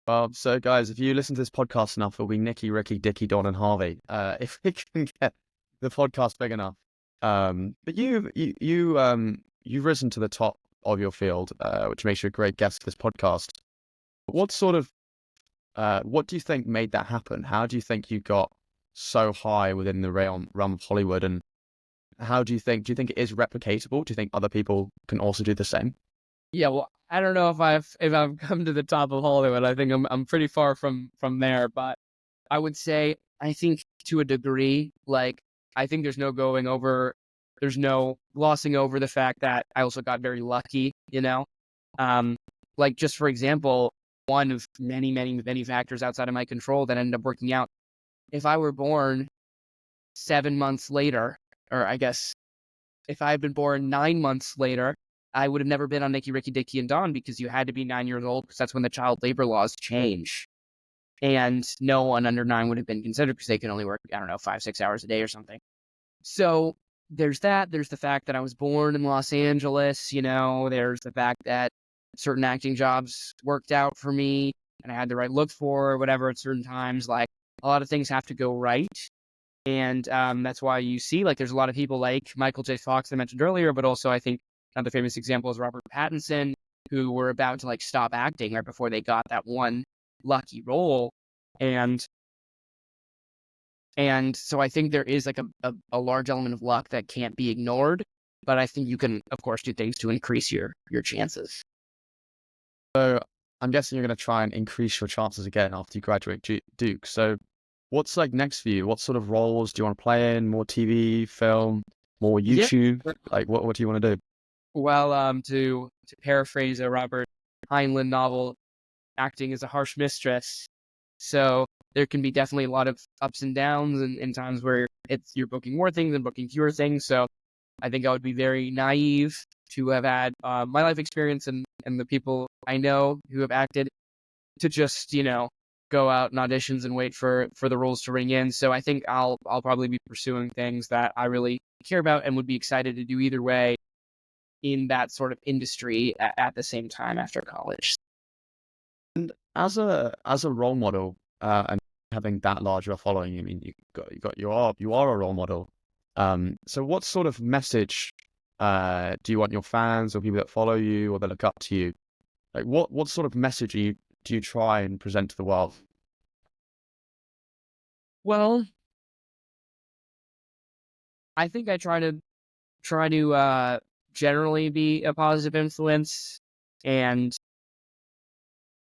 Well, so guys, if you listen to this podcast enough, it'll be Nikki, Ricky, Dicky, Don, and Harvey. If we can get the podcast big enough. But you've risen to the top of your field, which makes you a great guest for this podcast. What do you think made that happen? How do you think you got so high within the realm of Hollywood, and do you think it is replicatable? Do you think other people can also do the same?
Yeah, well, I don't know if I've come to the top of Hollywood. I think I'm pretty far from there, but I would say I think to a degree, like I think there's no glossing over the fact that I also got very lucky, like just for example, one of many, many, many factors outside of my control that ended up working out. If I were born 7 months later, or I guess if I had been born 9 months later, I would have never been on Nikki, Ricky, Dicky, and Don because you had to be 9 years old because that's when the child labor laws change. And no one under 9 would have been considered because they can only work, 5-6 hours a day or something. So there's that. There's the fact that I was born in Los Angeles, there's the fact that certain acting jobs worked out for me and I had the right look for or whatever at certain times. Like a lot of things have to go right. And that's why you see like there's a lot of people like Michael J. Fox I mentioned earlier, but also I think another famous example is Robert Pattinson, who were about to like stop acting right before they got that one lucky role. And so I think there is like a large element of luck that can't be ignored, but I think you can, of course, do things to increase your chances.
So I'm guessing you're going to try and increase your chances again after you graduate Duke. So what's like next for you? What sort of roles do you want to play in? More TV, film, more YouTube? Yeah. Like what do you want to do?
Well, to paraphrase a Robert Heinlein novel, acting is a harsh mistress. So there can be definitely a lot of ups and downs and times where you're booking more things and booking fewer things. So I think I would be very naive to have had my life experience and the people I know who have acted to just, go out and auditions and wait for the roles to ring in. So I think I'll probably be pursuing things that I really care about and would be excited to do either way in that sort of industry at the same time after college.
And as a role model, and having that large of a following, I mean, you are a role model. So what sort of message do you want your fans or people that follow you or that look up to you? Like what sort of message do you try and present to the world?
Well, I think I try to generally be a positive influence and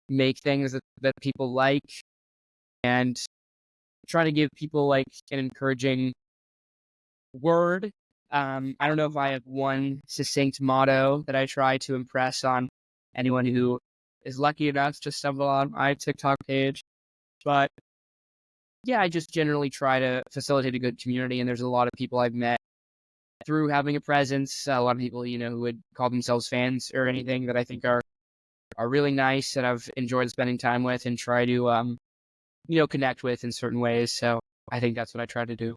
make things that people like, and try to give people like an encouraging word. I don't know if I have one succinct motto that I try to impress on anyone who is lucky enough to stumble on my TikTok page, but yeah, I just generally try to facilitate a good community, and there's a lot of people I've met through having a presence, a lot of people, who would call themselves fans or anything that I think are really nice and I've enjoyed spending time with and try to, connect with in certain ways. So I think that's what I try to do.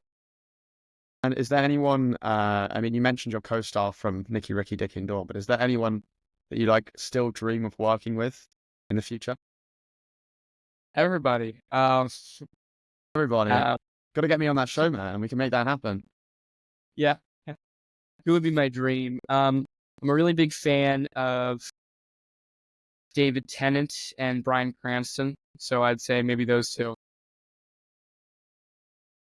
And is there anyone, I mean, you mentioned your co-star from Nicky, Ricky, Dicky and Dawn, but is there anyone that you like still dream of working with in the future?
Everybody.
Everybody,
Uh,
got to get me on that show, man, and we can make that happen.
yeah, it would be my dream. I'm a really big fan of David Tennant and Bryan Cranston. So I'd say maybe those two.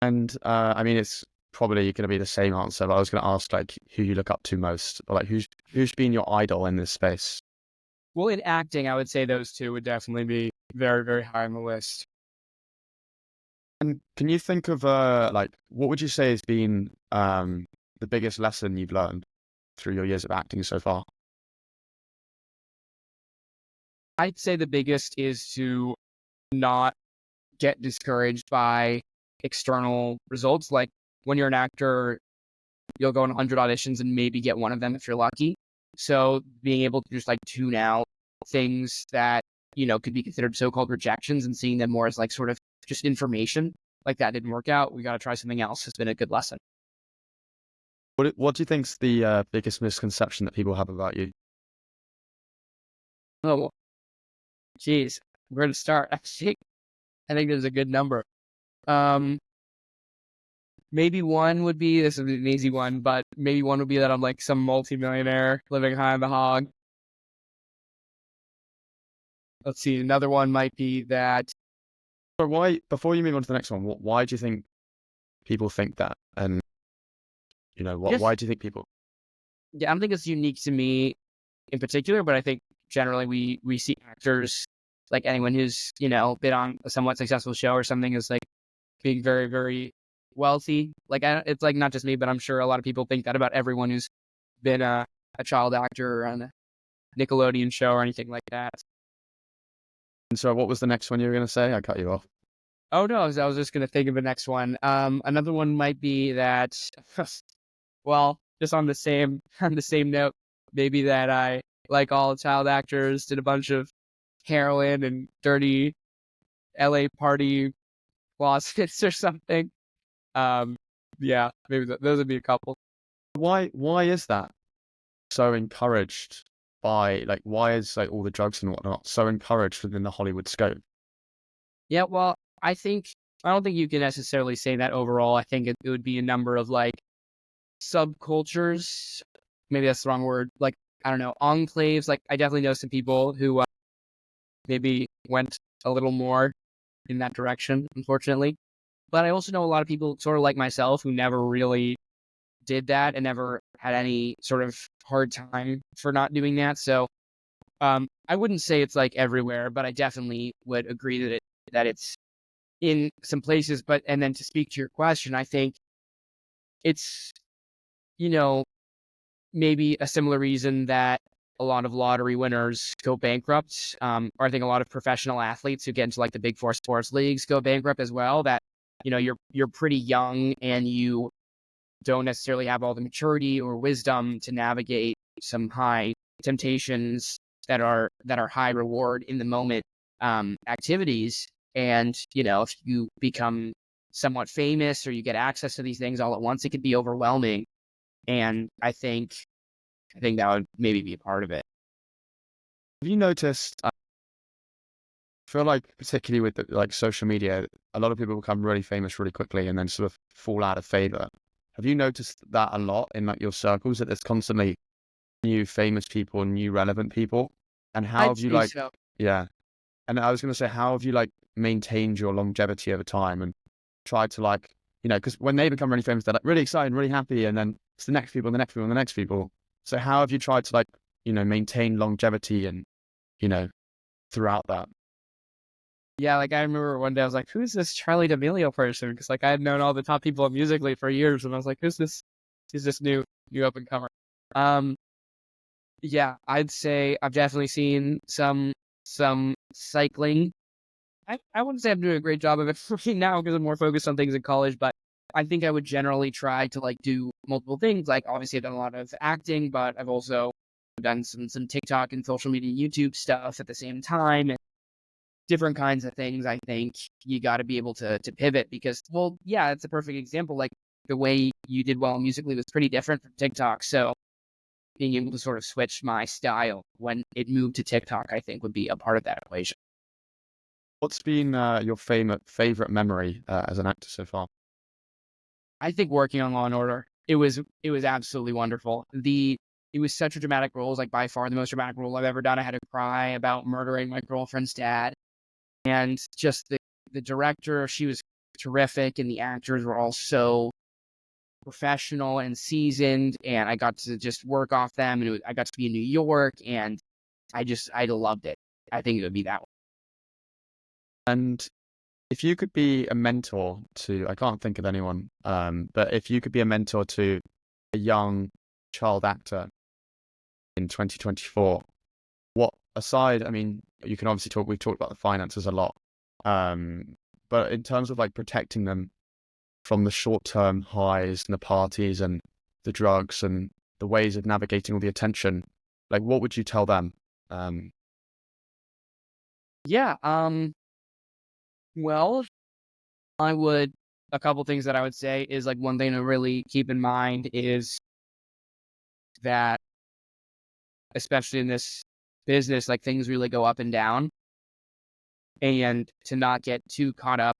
And I mean, it's probably going to be the same answer, but I was going to ask like who you look up to most, or like who's been your idol in this space?
Well, in acting, I would say those two would definitely be very, very high on the list.
And can you think of like what would you say has been the biggest lesson you've learned through your years of acting so far?
I'd say the biggest is to not get discouraged by external results. Like when you're an actor, you'll go on 100 auditions and maybe get one of them if you're lucky. So being able to just like tune out things that, could be considered so-called rejections and seeing them more as like sort of just information, like that didn't work out, we got to try something else, has been a good lesson.
What do you think's the biggest misconception that people have about you?
Oh, geez, where to start? I think there's a good number. Maybe one would be, this is an easy one, but maybe one would be that I'm like some multimillionaire living high on the hog. Let's see, another one might be that.
So why, before you move on to the next one, why do you think people think that? And why do you think people?
Yeah, I don't think it's unique to me in particular, but I think generally we see actors, like anyone who's, been on a somewhat successful show or something, as like being very, very wealthy. Like it's like not just me, but I'm sure a lot of people think that about everyone who's been a child actor on a Nickelodeon show or anything like that.
And so what was the next one you were going to say? I cut you off.
Oh no, I was just gonna think of the next one. Another one might be that, well, just on the same note, maybe that I, like all child actors, did a bunch of heroin and dirty LA party closets or something. Yeah, maybe those would be a couple.
Why is that so encouraged by like why is like all the drugs and whatnot so encouraged within the Hollywood scope?
Yeah, well, I don't think you can necessarily say that overall. I think it would be a number of like subcultures. Maybe that's the wrong word. Like, I don't know, enclaves. Like, I definitely know some people who maybe went a little more in that direction, unfortunately. But I also know a lot of people sort of like myself who never really did that and never had any sort of hard time for not doing that. So I wouldn't say it's like everywhere, but I definitely would agree that it's in some places. But and then to speak to your question, I think it's, maybe a similar reason that a lot of lottery winners go bankrupt. Or I think a lot of professional athletes who get into like the big four sports leagues go bankrupt as well. That, you're pretty young and you don't necessarily have all the maturity or wisdom to navigate some high temptations that are high reward in the moment activities. And, if you become somewhat famous or you get access to these things all at once, it could be overwhelming. And I think that would maybe be a part of it.
Have you noticed? I feel like particularly with like social media, a lot of people become really famous really quickly and then sort of fall out of favor. Have you noticed that a lot in like your circles, that there's constantly new famous people, new relevant people? And how
I'd
have you
say
like,
so.
yeah. And I was going to say, how have you like maintained your longevity over time and tried to like because when they become really famous, they're like really excited, really happy, and then it's the next people, and the next people, and the next people. So how have you tried to like, maintain longevity and, throughout that?
Yeah, like I remember one day I was like, "Who's this Charlie D'Amelio person?" Because like I had known all the top people on Musical.ly for years, and I was like, "Who's this? Who's this new up and comer?" Um, yeah, I'd say I've definitely seen some cycling. I wouldn't say I'm doing a great job of it right now because I'm more focused on things in college, but I think I would generally try to like do multiple things. Like obviously I've done a lot of acting, but I've also done some TikTok and social media YouTube stuff at the same time. Different kinds of things. I think you got to be able to pivot because, well, yeah, it's a perfect example. Like the way you did well musically was pretty different from TikTok. So being able to sort of switch my style when it moved to TikTok, I think would be a part of that equation.
What's been your favorite memory as an actor so far?
I think working on Law and Order, it was absolutely wonderful. It was such a dramatic role. It was like by far the most dramatic role I've ever done. I had to cry about murdering my girlfriend's dad. And just the director, she was terrific, and the actors were all so professional and seasoned, and I got to just work off them, and I got to be in New York, and I loved it. I think it would be that one.
And if you could be a mentor to, I can't think of anyone, but if you could be a mentor to a young child actor in 2024, what aside, I mean, you can obviously we've talked about the finances a lot, but in terms of like protecting them from the short-term highs and the parties and the drugs and the ways of navigating all the attention, like what would you tell them?
Yeah, well, a couple things that I would say is like one thing to really keep in mind is that, especially in this business, like things really go up and down, and to not get too caught up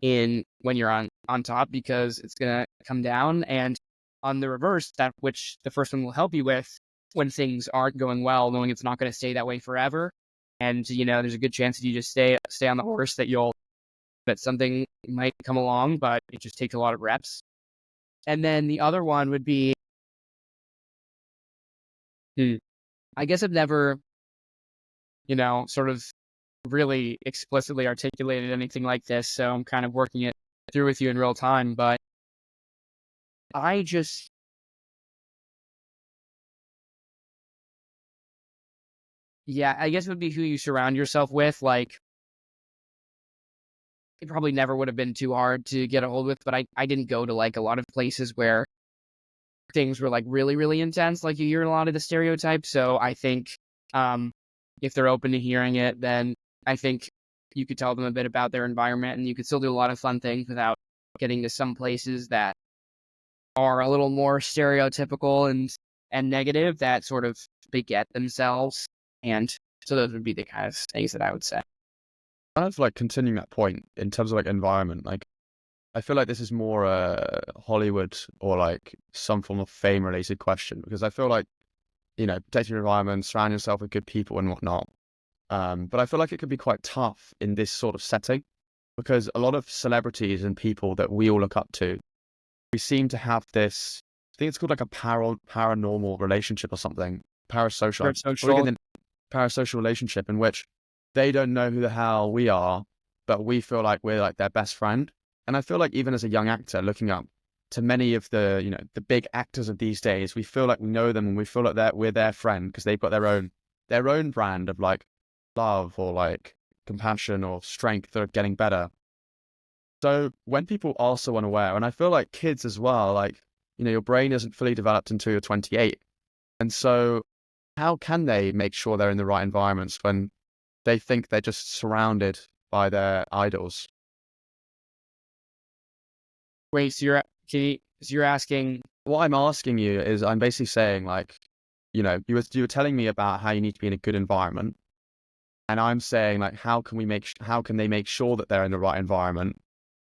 in when you're on top because it's gonna come down. And on the reverse, that which the first one will help you with when things aren't going well, knowing it's not going to stay that way forever. And there's a good chance that you just stay on the horse that something might come along, but it just takes a lot of reps. And then the other one would be, I guess I've never, sort of really explicitly articulated anything like this, so I'm kind of working it through with you in real time. But I just, yeah, I guess it would be who you surround yourself with. Like, it probably never would have been too hard to get a hold with, but I didn't go to like a lot of places where things were like really, really intense. Like you hear a lot of the stereotypes. So I think, if they're open to hearing it, then I think you could tell them a bit about their environment, and you could still do a lot of fun things without getting to some places that are a little more stereotypical and negative that sort of beget themselves. And so those would be the kind of things that I would say.
Kind of like continuing that point in terms of like environment, like I feel like this is more a Hollywood or like some form of fame related question, because I feel like, protect your environment, surround yourself with good people and whatnot. But I feel like it could be quite tough in this sort of setting because a lot of celebrities and people that we all look up to, we seem to have this, I think it's called like a paranormal relationship or something, parasocial,
Social.
parasocial relationship in which they don't know who the hell we are, but we feel like we're like their best friend. And I feel like even as a young actor looking up to many of the, the big actors of these days, we feel like we know them and we feel like we're their friend because they've got their own brand of like love or like compassion or strength that are getting better. So when people are so unaware, and I feel like kids as well, like, your brain isn't fully developed until you're 28. And so how can they make sure they're in the right environments when they think they're just surrounded by their idols?
Wait, so you're asking?
What I'm asking you is, I'm basically saying like, you were telling me about how you need to be in a good environment. And I'm saying like, how can they make sure that they're in the right environment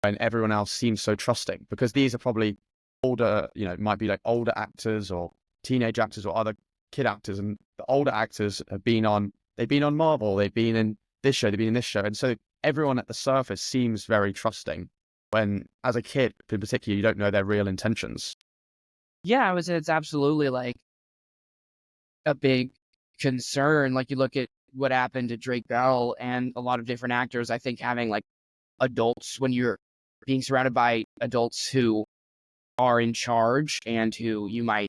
when everyone else seems so trusting? Because these are probably older, might be like older actors or teenage actors or other kid actors. And the older actors they've been on Marvel, they've been in this show, they've been in this show. And so everyone at the surface seems very trusting. when, as a kid in particular, you don't know their real intentions.
Yeah, I would say it's absolutely like a big concern. Like you look at what happened to Drake Bell and a lot of different actors. I think having like adults, when you're being surrounded by adults who are in charge and who you might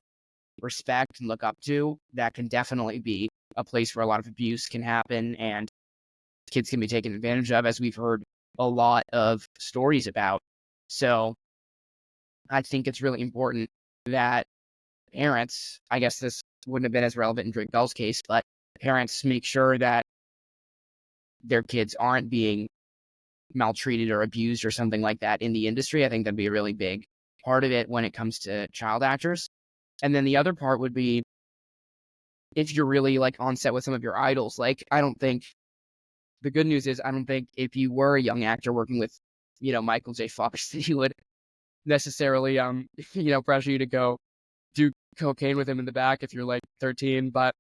respect and look up to, that can definitely be a place where a lot of abuse can happen and kids can be taken advantage of, as we've heard a lot of stories about. So I think it's really important that parents, I guess this wouldn't have been as relevant in Drake Bell's case, but parents make sure that their kids aren't being maltreated or abused or something like that in the industry. I think that'd be a really big part of it when it comes to child actors. And then the other part would be if you're really like on set with some of your idols. Like, I don't think the good news is I don't think if you were a young actor working with, Michael J. Fox, that he would necessarily, pressure you to go do cocaine with him in the back if you're like 13. But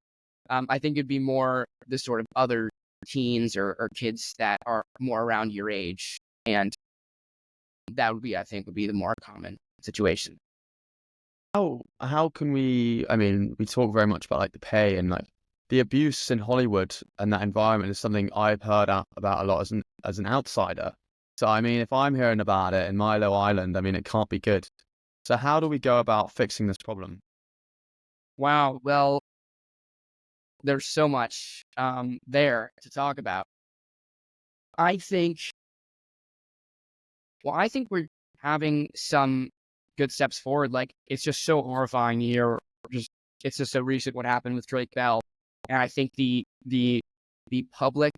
I think it'd be more the sort of other teens or kids that are more around your age. And that would be, I think, would be the more common situation.
How can we, I mean, we talk very much about like the pay and like the abuse in Hollywood, and that environment is something I've heard about a lot as an outsider. So I mean, if I'm hearing about it in my little island, I mean, it can't be good. So how do we go about fixing this problem?
Wow. Well, there's so much there to talk about. I think, I think we're having some good steps forward. Like, it's just so horrifying here. It's just so recent what happened with Drake Bell. And I think the public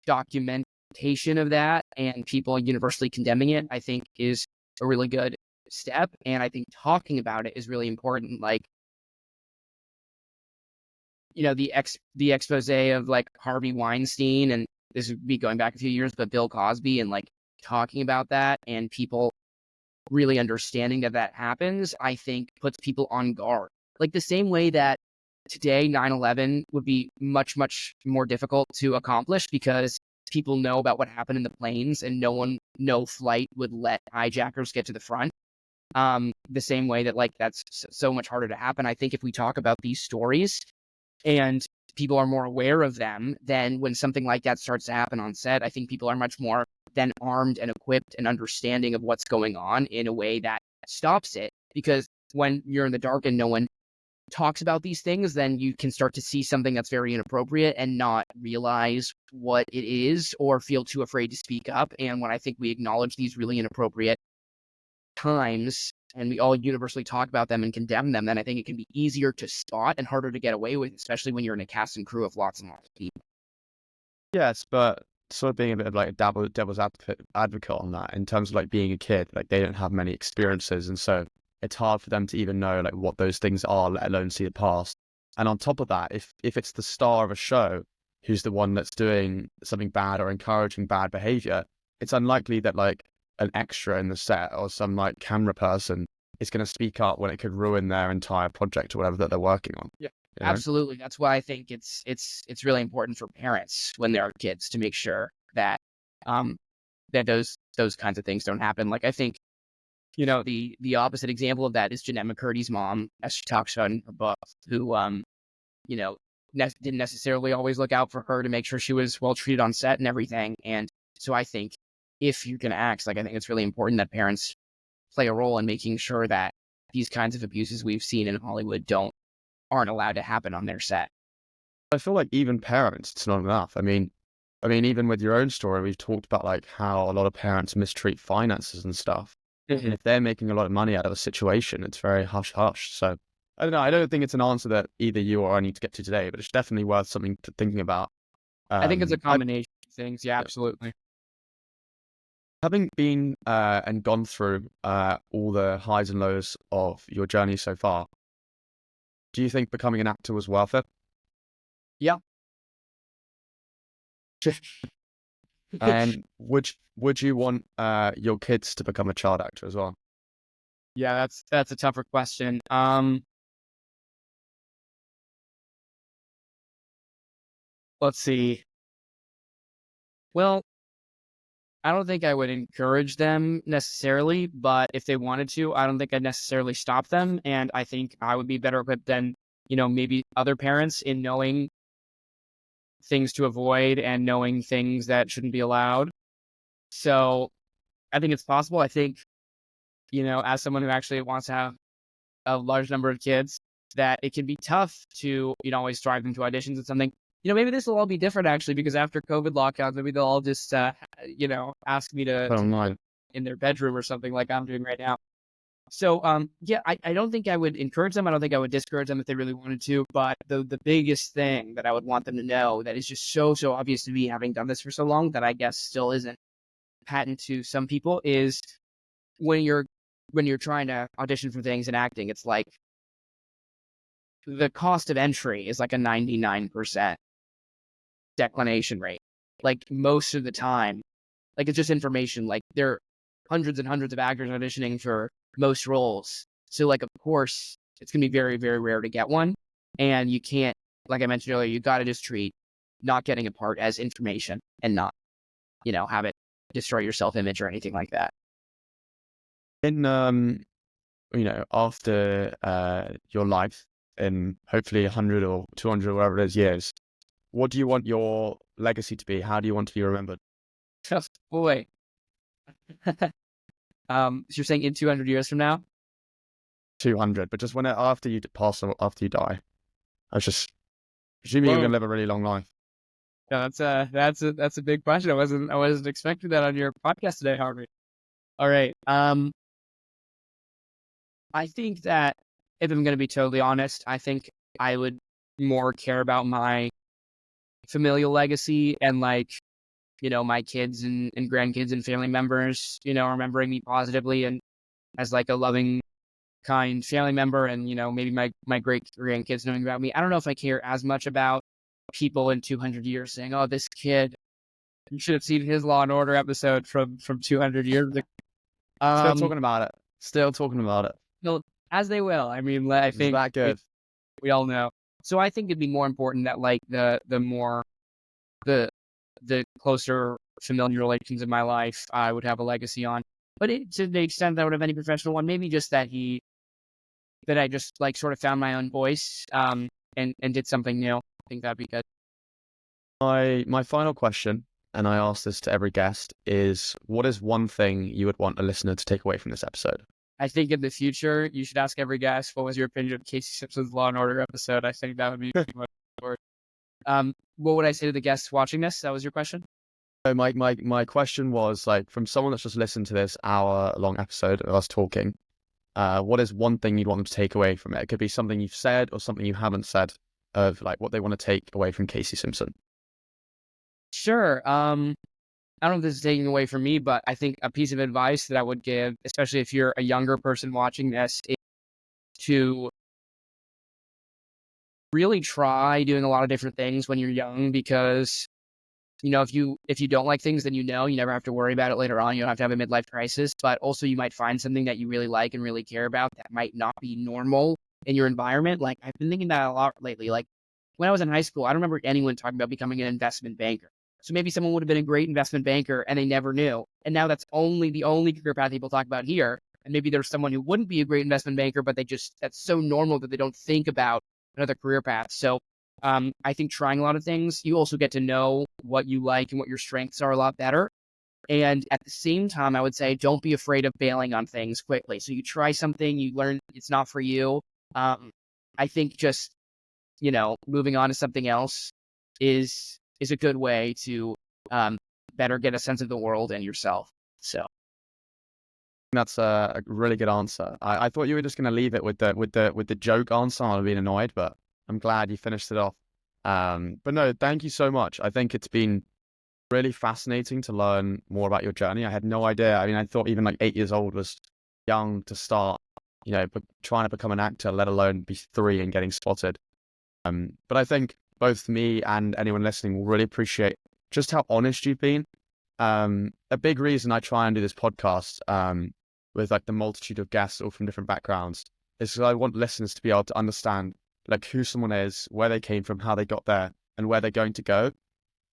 documentation of that and people universally condemning it, I think, is a really good step. And I think talking about it is really important. Like, the expose of like Harvey Weinstein, and this would be going back a few years, but Bill Cosby, and like talking about that and people really understanding that that happens, I think puts people on guard. Like the same way that today 9/11 would be much, much more difficult to accomplish because people know about what happened in the planes and no flight would let hijackers get to the front. The same way that like that's so much harder to happen. I think if we talk about these stories and people are more aware of them, then when something like that starts to happen on set, I think people are much more then armed and equipped and understanding of what's going on in a way that stops it. Because when you're in the dark and no one talks about these things, then you can start to see something that's very inappropriate and not realize what it is or feel too afraid to speak up. And when I think we acknowledge these really inappropriate times and we all universally talk about them and condemn them, then I think it can be easier to spot and harder to get away with, especially when you're in a cast and crew of lots and lots of people.
Yes, but sort of being a bit of like a devil's advocate on that in terms of like being a kid, like they don't have many experiences, and so it's hard for them to even know like what those things are, let alone see the past. And on top of that, if it's the star of a show who's the one that's doing something bad or encouraging bad behavior, it's unlikely that like an extra in the set or some like camera person is going to speak up when it could ruin their entire project or whatever that they're working on.
Yeah,
You know?
absolutely. That's why I think it's really important for parents when there are kids to make sure that um that those kinds of things don't happen. Like I think the opposite example of that is Jeanette McCurdy's mom, as she talks about in her book, who you know didn't necessarily always look out for her to make sure she was well treated on set and everything. And so I think if you're gonna act, like I think it's really important that parents play a role in making sure that these kinds of abuses we've seen in Hollywood aren't allowed to happen on their set.
I feel like even parents, it's not enough. I mean, even with your own story, we've talked about like how a lot of parents mistreat finances and stuff. And
Mhm.
if they're making a lot of money out of a situation, it's very hush hush. So I don't know. I don't think it's an answer that either you or I need to get to today, but it's definitely worth something to thinking about.
I think it's a
I
combination of things. Yeah,
yeah.
absolutely.
Having been and gone through all the highs and lows of your journey so far, do you think becoming an actor was worth it?
Yeah.
And would you want your kids to become a child actor as well?
Yeah, that's a tougher question. Let's see. Well, I don't think I would encourage them necessarily, but if they wanted to, I don't think I'd necessarily stop them. And I think I would be better equipped than, maybe other parents in knowing things to avoid and knowing things that shouldn't be allowed. So I think it's possible. I think, as someone who actually wants to have a large number of kids, that it can be tough to, always drive them to auditions and something. Maybe this will all be different actually, because after COVID lockdowns, maybe they'll all just, ask me to
Online.
in their bedroom or something like I'm doing right now. So, yeah, I don't think I would encourage them. I don't think I would discourage them if they really wanted to. But the biggest thing that I would want them to know that is just so obvious to me, having done this for so long, that I guess still isn't patent to some people, is when you're trying to audition for things in acting, it's like the cost of entry is like a 99% declination rate. Like most of the time, like it's just information. Like there are hundreds and hundreds of actors auditioning for most roles. So like, of course, it's going to be very, very rare to get one. And you can't, like I mentioned earlier, you got to just treat not getting a part as information and not, have it destroy your self-image or anything like that.
In after your life, in hopefully 100 or 200 or whatever it is years, what do you want your legacy to be? How do you want to be remembered?
Oh, boy. So you're saying in 200 years from now?
200, but just after you pass or after you die. I was just presuming you're going to live a really long life.
No, that's a big question. I wasn't expecting that on your podcast today, Harvey. All right. I think that if I'm going to be totally honest, I think I would more care about my familial legacy and my kids and grandkids and family members, remembering me positively and as like a loving, kind family member, and, maybe my great grandkids knowing about me. I don't know if I care as much about people in 200 years saying, oh, this kid, you should have seen his Law and Order episode from 200 years ago.
Still talking about it.
No, as they will. I mean, I think
that good.
We all know. So I think it'd be more important that like the closer familiar relations in my life I would have a legacy on. But to the extent that I would have any professional one, maybe just that I just like sort of found my own voice and did something new. I think that'd be good.
My final question, and I ask this to every guest, is what is one thing you would want a listener to take away from this episode?
I think in the future, you should ask every guest, what was your opinion of Casey Simpson's Law and Order episode? I think that would be pretty much what would I say to the guests watching this? That was your question?
So my question was, like, from someone that's just listened to this hour-long episode of us talking, what is one thing you'd want them to take away from it? It could be something you've said or something you haven't said, of like what they want to take away from Casey Simpson.
Sure. I don't know if this is taking away from me, but I think a piece of advice that I would give, especially if you're a younger person watching this, is to really try doing a lot of different things when you're young, because, if you don't like things, then you never have to worry about it later on. You don't have to have a midlife crisis, but also you might find something that you really like and really care about that might not be normal in your environment. Like I've been thinking that a lot lately. Like when I was in high school, I don't remember anyone talking about becoming an investment banker. So maybe someone would have been a great investment banker and they never knew. And now that's the only career path people talk about here. And maybe there's someone who wouldn't be a great investment banker, but that's so normal that they don't think about another career path. So I think trying a lot of things, you also get to know what you like and what your strengths are a lot better. And at the same time, I would say, don't be afraid of bailing on things quickly. So you try something, you learn it's not for you. I think just, moving on to something else is a good way to better get a sense of the world and yourself. So
that's a really good answer. I thought you were just going to leave it with the joke answer. I'd have been annoyed, but I'm glad you finished it off. But no, thank you so much. I think it's been really fascinating to learn more about your journey. I had no idea. I mean, I thought even like 8 years old was young to start, trying to become an actor, let alone be 3 and getting spotted. But I think both me and anyone listening will really appreciate just how honest you've been. A big reason I try and do this podcast with like the multitude of guests all from different backgrounds is because I want listeners to be able to understand like who someone is, where they came from, how they got there, and where they're going to go.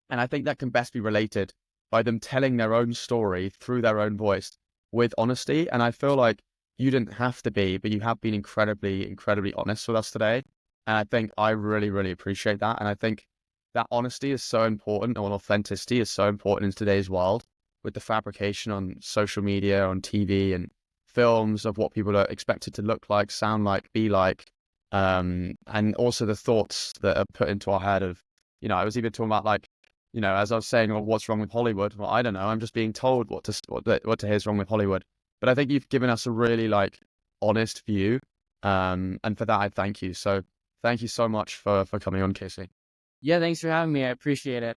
And I think that can best be related by them telling their own story through their own voice with honesty. And I feel like you didn't have to be, but you have been incredibly, incredibly honest with us today. And I think I really, really appreciate that. And I think that honesty is so important, and authenticity is so important in today's world, with the fabrication on social media, on TV and films of what people are expected to look like, sound like, be like, and also the thoughts that are put into our head of, I was even talking about, like, as I was saying, well, what's wrong with Hollywood? Well, I don't know. I'm just being told what to hear is wrong with Hollywood. But I think you've given us a really honest view, and for that I thank you. So thank you so much for coming on, Casey.
Yeah, thanks for having me. I appreciate it.